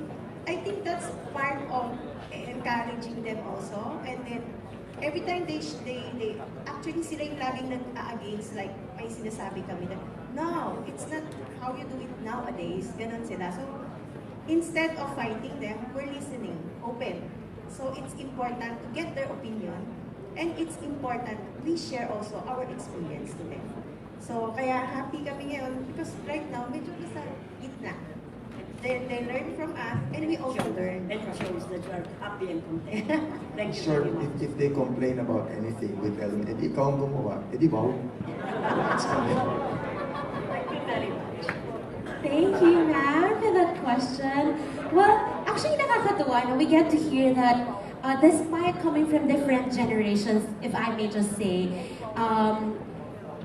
I think that's part of encouraging them also. And then, every time they actually sila yung laging nag-against, like may sinasabi kami na, no, it's not how you do it nowadays. Ganon sila. So, instead of fighting them, we're listening, open. So, it's important to get their opinion, and it's important we share also our experience to them. So, kaya happy kami ngayon because right now, medyo nasa gitna. They learn from us, and we also learn. And it shows that you are happy and content. Thank you Sure, very much. if they complain about anything, we tell them, edi ikaw ang gumawa, edi wow. That's Thank you very much. Thank you, ma'am, for that question. Well, actually, nakakatuwa na we get to hear that despite coming from different generations, if I may just say,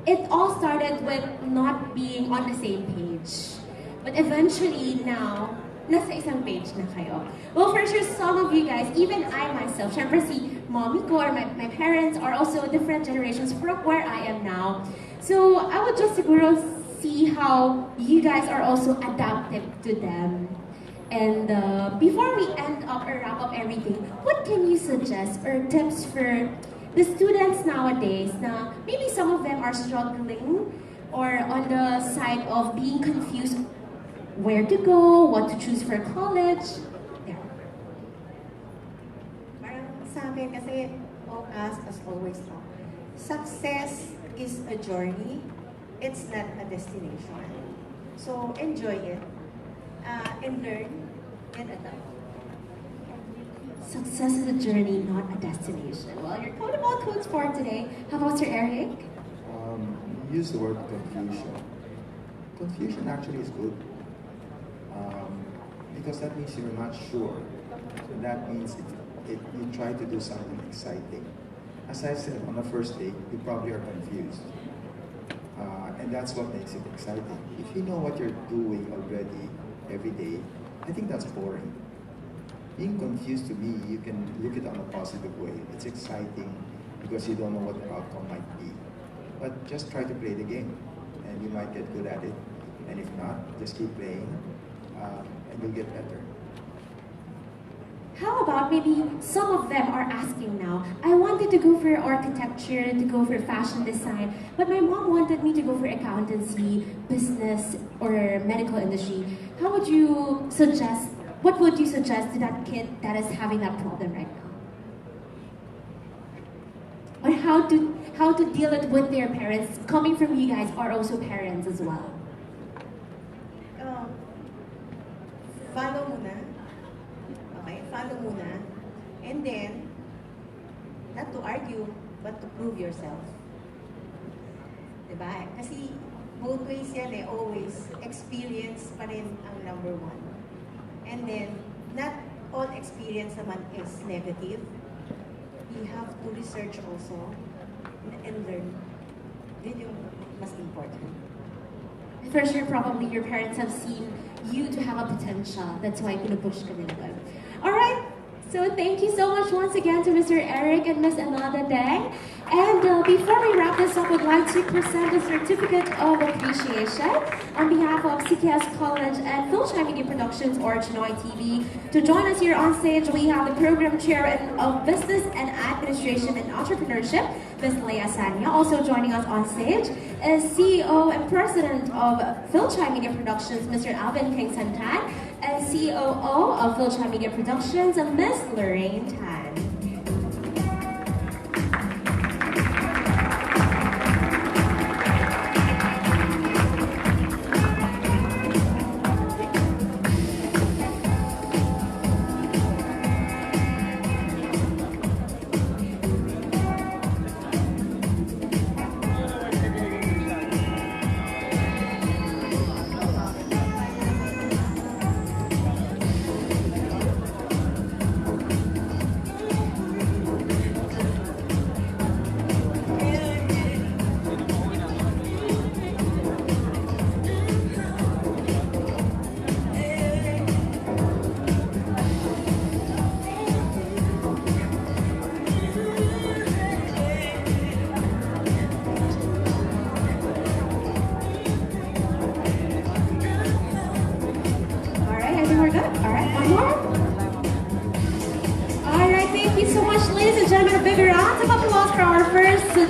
it all started with not being on the same page. But eventually now, nasa isang page na kayo. Well, for sure, some of you guys, even I myself, syempre si mommy ko or my parents are also different generations from where I am now. So I would just siguro see how you guys are also adaptive to them. And before we end up or wrap up everything, what can you suggest or tips for the students nowadays na maybe some of them are struggling or on the side of being confused where to go, what to choose for college? There. akin kasi, as always, no, success is a journey. It's not a destination. So enjoy it and learn and adapt. Success is a journey, not a destination. Well, your quote of all quotes for today. How about Sir Eric? Use the word confusion. Confusion actually is good because that means you're not sure. So that means you try to do something exciting. As I said, on the first date, you probably are confused. And that's what makes it exciting. If you know what you're doing already every day, I think that's boring. Being confused, to me, you can look at it on a positive way. It's exciting because you don't know what the outcome might be. But just try to play the game and you might get good at it. And if not, just keep playing and you'll get better. How about maybe some of them are asking now, I wanted to go for architecture, to go for fashion design, but my mom wanted me to go for accountancy, business, or medical industry. How would you suggest, what would you suggest to that kid that is having that problem right now? Or how to deal it with their parents? Coming from you guys are also parents as well. Follow muna. Okay, follow muna. And then, not to argue, but to prove yourself. Diba? Kasi both ways yan always. Experience pa rin ang number one. And then, not all experience naman is negative. You have to research also and learn. Yun yung mas important. For sure, probably your parents have seen you to have a potential. That's why pinupush ka nila. Alright, so thank you so much once again to Mr. Eric and Ms. Imelda Deng. And before we wrap this up, we'd like to present a certificate of appreciation on behalf of CKS College and Philshine Media Productions or Chinoy TV. To join us here on stage, we have the Program Chair of Business and Administration and Entrepreneurship, Ms. Leia Sanya. Also joining us on stage is CEO and President of Philshine Media Productions, Mr. Alvin Kingston Tan, and COO of Philshine Media Productions, Ms. Lorraine Tan.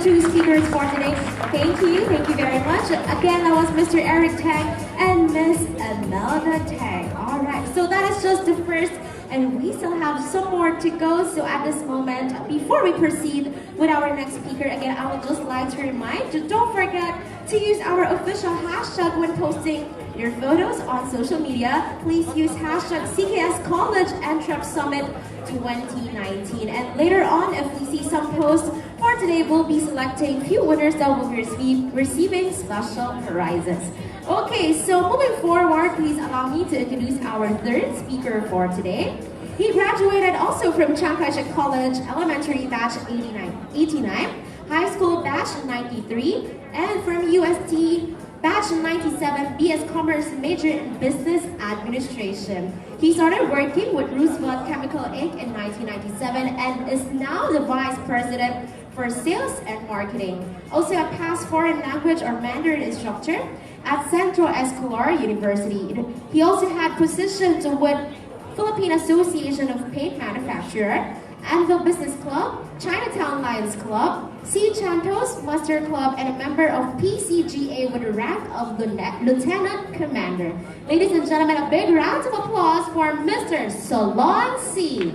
Two speakers for today. Thank you very much. Again, that was Mr. Eric Tang and Ms. Imelda Tang. Alright, so that is just the first, and we still have some more to go. So at this moment, before we proceed with our next speaker, again, I would just like to remind you, don't forget to use our official hashtag when posting your photos on social media. Please use hashtag CKS College Entrep Summit 2019. And later on, if we see some posts for today, we'll be selecting few winners that will be receiving special prizes. Okay, so moving forward, please allow me to introduce our third speaker for today. He graduated also from Chiang Kai-shek College Elementary Batch 89, High School Batch 93, and from UST Batch 97, BS Commerce, major in Business Administration. He started working with Roosevelt Chemical Inc. in 1997 and is now the Vice President for Sales and Marketing. Also a past foreign language or Mandarin instructor at Central Escolar University. He also had positions with Philippine Association of Paint Manufacturer, Anvil Business Club, Chinatown Lions Club, C. Chantos Muster Club, and a member of PCGA with the rank of Lieutenant Commander. Ladies and gentlemen, a big round of applause for Mr. Solon C.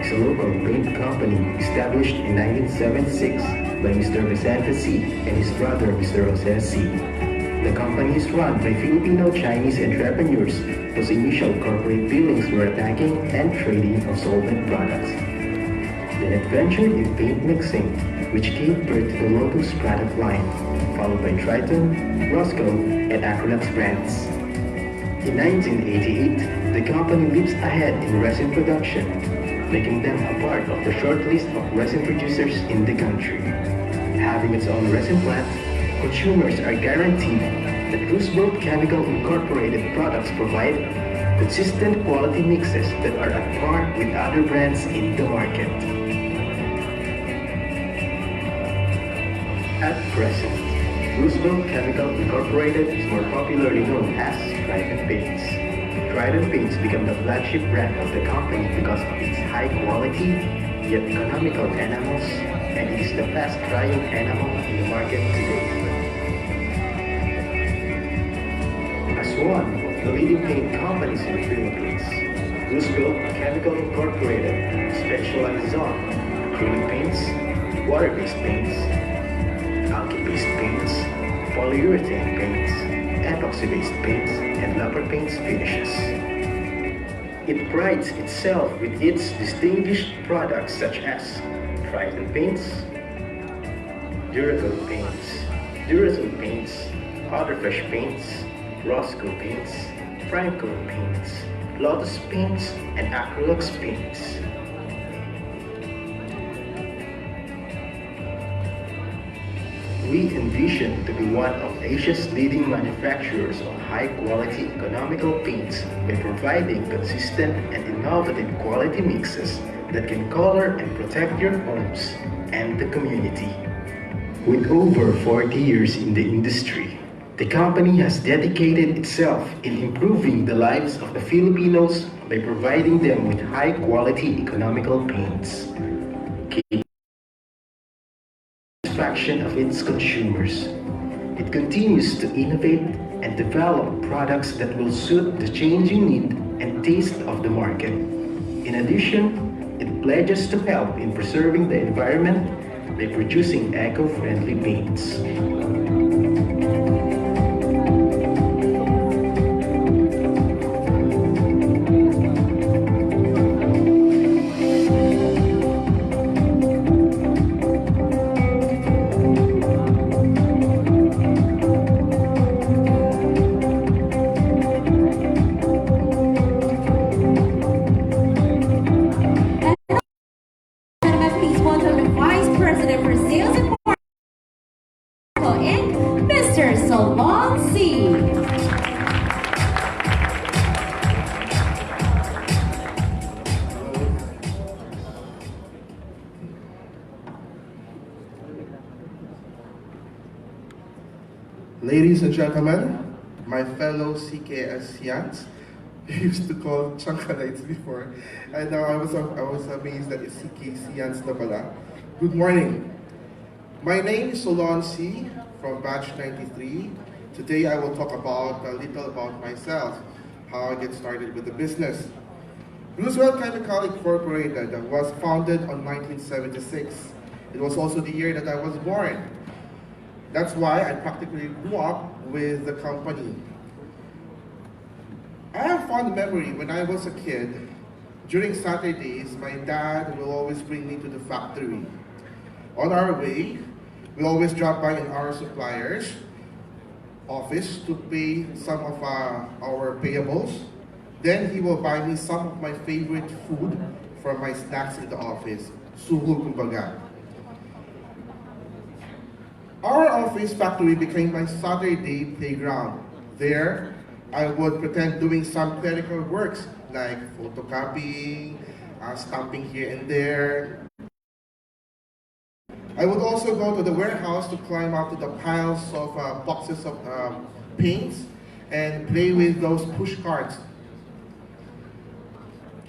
is a local paint company established in 1976 by Mr. Vicente C. and his brother Mr. Jose C. The company is run by Filipino-Chinese entrepreneurs whose initial corporate dealings were attacking and trading of solvent products. Then it ventured in paint mixing, which gave birth to the Lotus product line, followed by Triton, Roscoe, and Acrylex brands. In 1988, the company leaps ahead in resin production, making them a part of the short list of resin producers in the country. Having its own resin plant, consumers are guaranteed that Roosevelt Chemical Incorporated products provide consistent quality mixes that are at par with other brands in the market. At present, Roosevelt Chemical Incorporated is more popularly known as Trident Paints. Trident Paints became the flagship brand of the company because of its high quality, yet economical enamels, and it is the fast-drying enamel in the market today. As one of the leading paint companies in the Philippines, Roosevelt Chemical Incorporated specializes on acrylic paints, water-based paints, alky-based paints, polyurethane paints, epoxy-based paints, and lacquer paints finishes. It prides itself with its distinguished products such as Triton paints, Duracell paints, Otterfresh paints, Roscoe paints, Primecoat paints, Lotus paints, and Acrylex paints. We envision to be one of Asia's leading manufacturers of high-quality economical paints by providing consistent and innovative quality mixes that can color and protect your homes and the community. With over 40 years in the industry, the company has dedicated itself in improving the lives of the Filipinos by providing them with high-quality economical paints. Satisfaction of its consumers. It continues to innovate and develop products that will suit the changing need and taste of the market. In addition, it pledges to help in preserving the environment by producing eco-friendly paints. Please welcome the Vice President for Sales and Marketing, Mr. Solon C. Ladies and gentlemen, my fellow CKSians, we used to call Chankalites before, and now I was amazed that it's CKSians na pala. Good morning. My name is Solon C. from batch 93. Today I will talk about a little about myself, how I get started with the business. Roosevelt Chemical Incorporated was founded on 1976. It was also the year that I was born. That's why I practically grew up with the company. I have fond memory when I was a kid. During Saturdays, my dad will always bring me to the factory. On our way, we always drop by in our supplier's office to pay some of our payables. Then he will buy me some of my favorite food for my snacks in the office. Suhul kumbaga. Our office factory became my Saturday playground. There, I would pretend doing some clerical works like photocopying, stamping here and there. I would also go to the warehouse to climb up to the piles of boxes of paints and play with those push carts.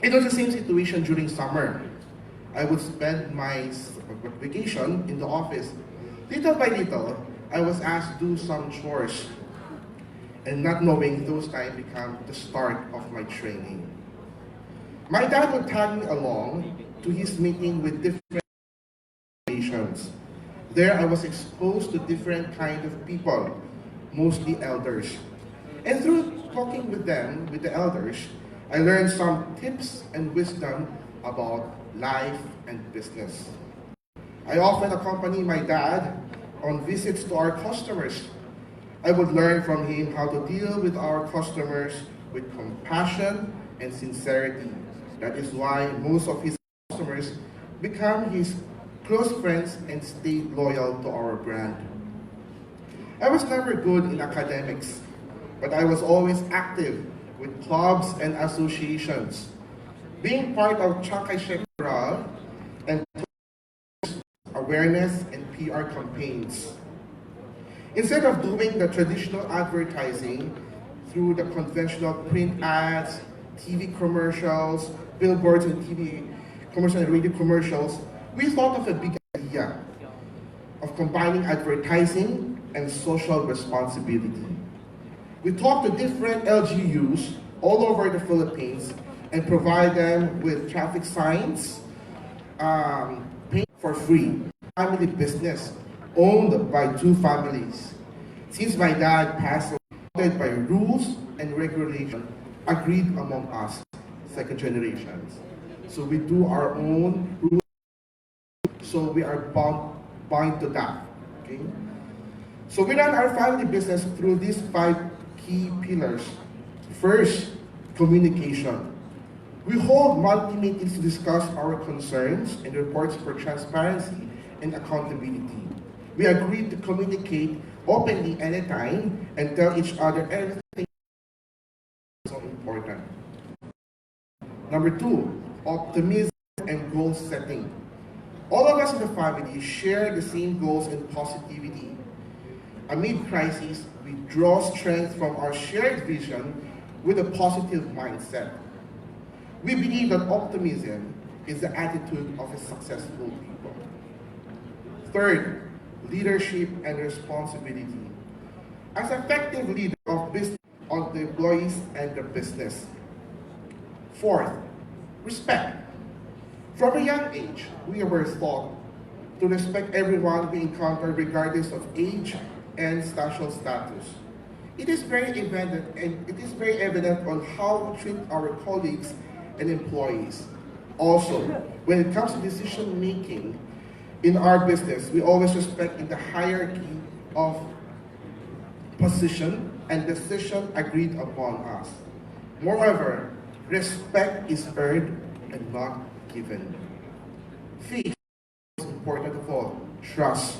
It was the same situation during summer. I would spend my vacation in the office. Little by little, I was asked to do some chores, and not knowing those time became the start of my training. My dad would tag me along to his meeting with different nations. There I was exposed to different kind of people, mostly elders. And through talking with them, with the elders, I learned some tips and wisdom about life and business. I often accompany my dad on visits to our customers. I would learn from him how to deal with our customers with compassion and sincerity. That is why most of his customers become his close friends and stayed loyal to our brand. I was never good in academics, but I was always active with clubs and associations. Being part of Chiang Kai-shek and awareness and PR campaigns. Instead of doing the traditional advertising through the conventional print ads, TV commercials, billboards and TV commercial and radio commercials, we thought of a big idea of combining advertising and social responsibility. We talked to different LGUs all over the Philippines and provide them with traffic signs, paint for free. Family business owned by two families. Since my dad passed away, by rules and regulations agreed among us, second generations. So we do our own rules, so we are bound to that. Okay? So we run our family business through these 5 key pillars. First, communication. We hold monthly meetings to discuss our concerns and reports for transparency and accountability. We agreed to communicate openly anytime and tell each other everything so important. Number 2, optimism and goal setting. All of us in the family share the same goals and positivity. Amid crises, we draw strength from our shared vision with a positive mindset. We believe that optimism is the attitude of a successful people. Third, leadership and responsibility. As effective leader of business on the employees and the business. Fourth, respect. From a young age, we were taught to respect everyone we encounter regardless of age and social status. It is very evident on how we treat our colleagues and employees. Also, when it comes to decision making in our business, we always respect in the hierarchy of position and decision agreed upon us. Moreover, respect is earned and not given. Fifth, most important of all, trust.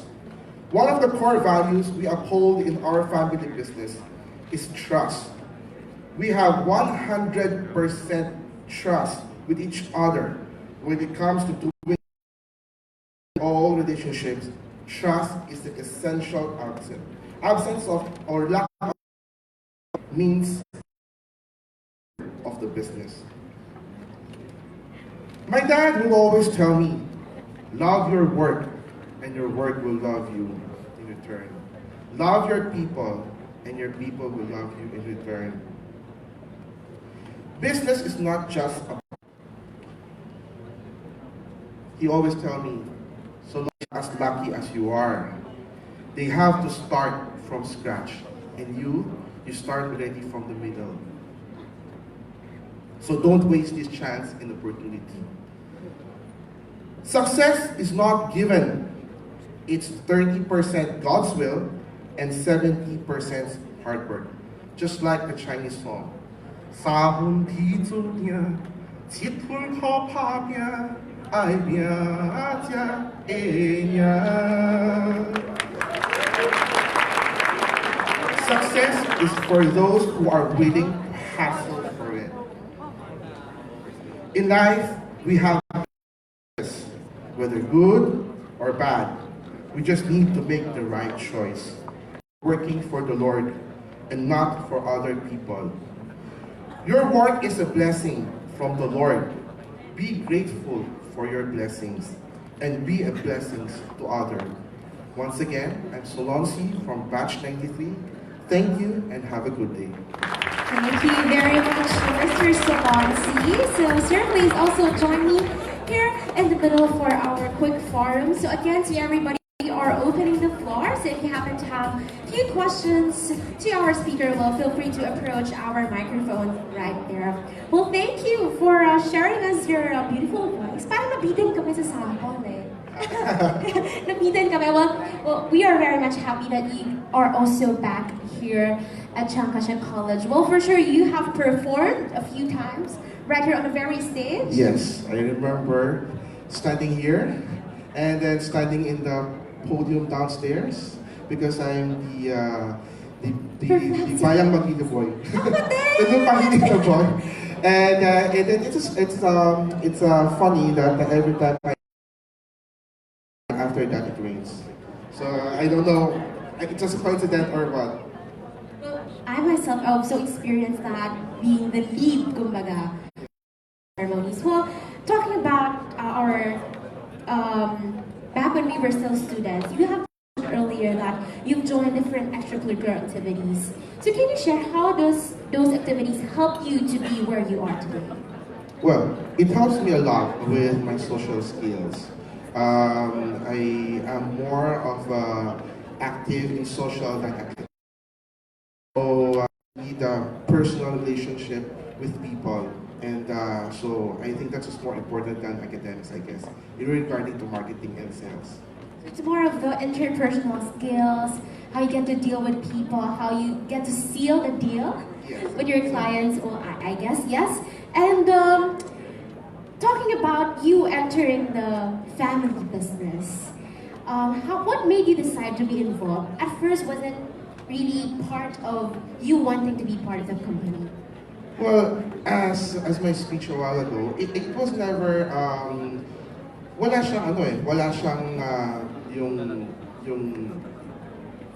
One of the core values we uphold in our family business is trust. We have 100% trust with each other when it comes to doing all relationships. Trust is the essential absence. Absence of or lack of means of the business. My dad will always tell me, love your work and your work will love you in return. Love your people and your people will love you in return. Business is not just about. He always tell me, so long as lucky as you are, they have to start from scratch. And you start already from the middle. So don't waste this chance and opportunity. Success is not given. It's 30% God's will and 70% hard work. Just like the Chinese song. 三分天注定，七分靠打拼，爱拼才会赢。Success is for those who are willing to hustle for it. In life, we have success, whether good or bad. We just need to make the right choice, working for the Lord and not for other people. Your work is a blessing from the Lord. Be grateful for your blessings and be a blessing to others. Once again, I'm Solonsi from Batch 93. Thank you and have a good day. Thank you very much, Mr. Solonsi. So, sir, please also join me here in the middle for our quick forum. So again, to everybody, we are opening the floor. So if you happen to have a few questions to our speaker, well, feel free to approach our microphone right there. Well, thank you for sharing us your beautiful voice. Parang nabitin kami sa sample eh. Nabitin kami. Well, we are very much happy that you are also back here at Chiang College. Well, for sure, you have performed a few times right here on the very stage. Yes, I remember standing here and then standing in the podium downstairs because I'm the Bayang Magino boy. The new Magino boy. And it's funny that every time after that it rains. So I don't know, it's just a coincidence or what. Well, I myself also experienced that being the lead, kumbaga, ceremonies. Well, talking about our back when we were still students, you have mentioned earlier that you've joined different extracurricular activities. So can you share how those activities help you to be where you are today? Well, it helps me a lot with my social skills. I am more of active in social than active. So I need a personal relationship with people. And so I think that's just more important than academics, I guess, regarding to marketing and sales. So it's more of the interpersonal skills, how you get to deal with people, how you get to seal the deal with your clients, well, I guess, yes. And talking about you entering the family business, what made you decide to be involved? At first, was it really part of you wanting to be part of the company? Well, as my speech a while ago, it was never, wala siyang yung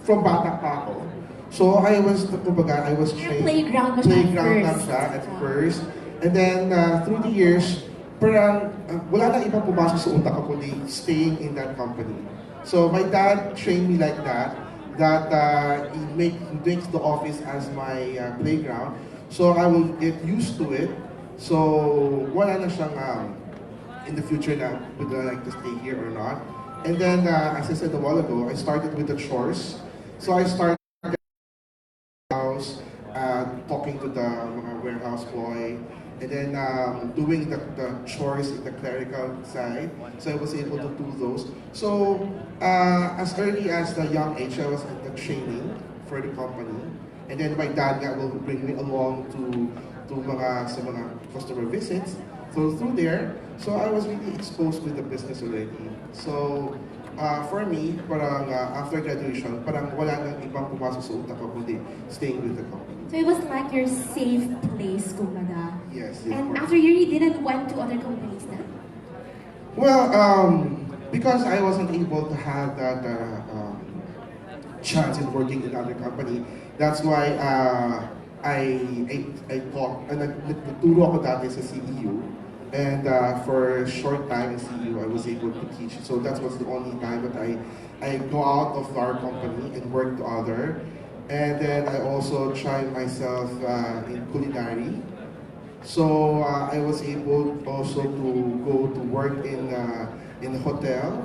from bata pa ako. So I was trained. Playground lang siya at first. And then through the years, parang wala na ibang pumasok sa utak ko kundi staying in that company. So my dad trained me like that he makes the office as my playground. So I will get used to it. So wala na siyang in the future na would I like to stay here or not. And then as I said a while ago, I started with the chores. So I started house, talking to the warehouse boy, and then doing the chores in the clerical side. So I was able to do those. So as early as the young age, I was at the training for the company. And then my dad will bring me along to sa mga customer visits. So through there, so I was really exposed with the business already. So for me, parang after graduation, parang wala nang ibang pumasok sa utak ko kundi staying with the company. So it was like your safe place, kumbaga. Yes. And after you didn't went to other companies then? Well, because I wasn't able to have that chance in working in other company, that's why I taught, nagtuturo ako dati sa CEU. And for a short time in CEU, I was able to teach. So that was the only time that I go out of our company and work to other. And then I also tried myself in culinary. So I was able also to go to work in a hotel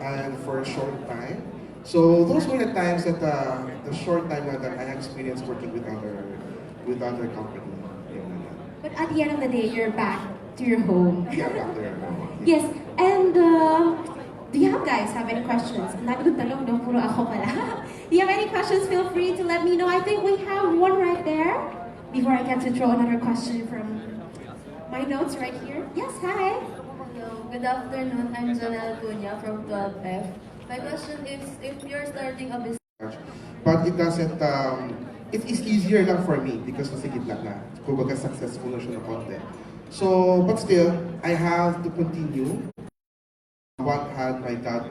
and for a short time. So those were the times that the short time that I experienced working with other company. But at the end of the day, you're back to your home. Yeah, back there. Yes, and do you guys have any questions? Nagtatanong daw puro ako pala. Do you have any questions? Feel free to let me know. I think we have one right there. Before I get to throw another question from my notes right here. Yes, hi. Hello, good afternoon. I'm Janelle Cunha from 12F. My question is, if you're starting a business, but it doesn't, it is easier lang for me because nasa gitna na. Kumbaga successful na siya na konti. So, but still, I have to continue what had my dad,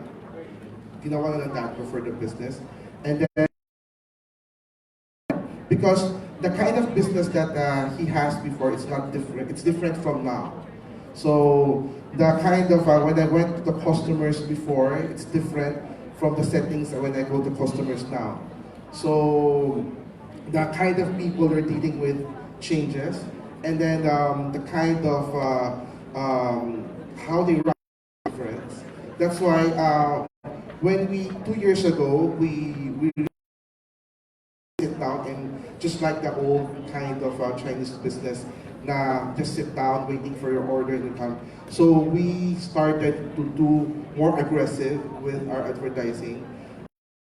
ginawa na ng dad ko for the business. And then, because the kind of business that he has before, it's not different. It's different from now. So, the kind of, when I went to the customers before, it's different from the settings when I go to customers now. So, the kind of people they're dealing with changes. And then the kind of how they run difference. That's why when we 2 years ago we sit down and just like the old kind of Chinese business, na just sit down waiting for your order to come. So we started to do more aggressive with our advertising.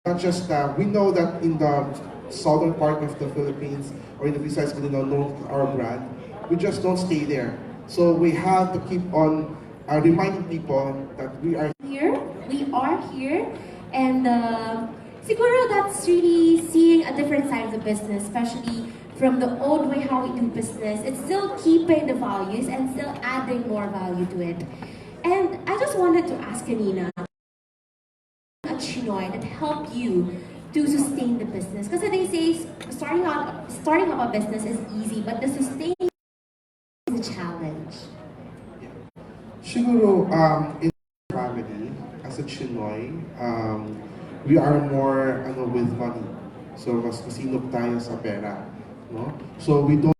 Not just we know that in the southern part of the Philippines or in the Visayas, we know our brand. We just don't stay there. So we have to keep on reminding people that we are here, and siguro that's really seeing a different side of the business, especially from the old way how we do business. It's still keeping the values and still adding more value to it. And I just wanted to ask Kanina, a Chinoy that helped you to sustain the business? Because they say starting up a business is easy, but the sustaining is a challenge. siguro in family as a Chinoy, we are more with money. So mas masinop tayo sa pera, no? So we don't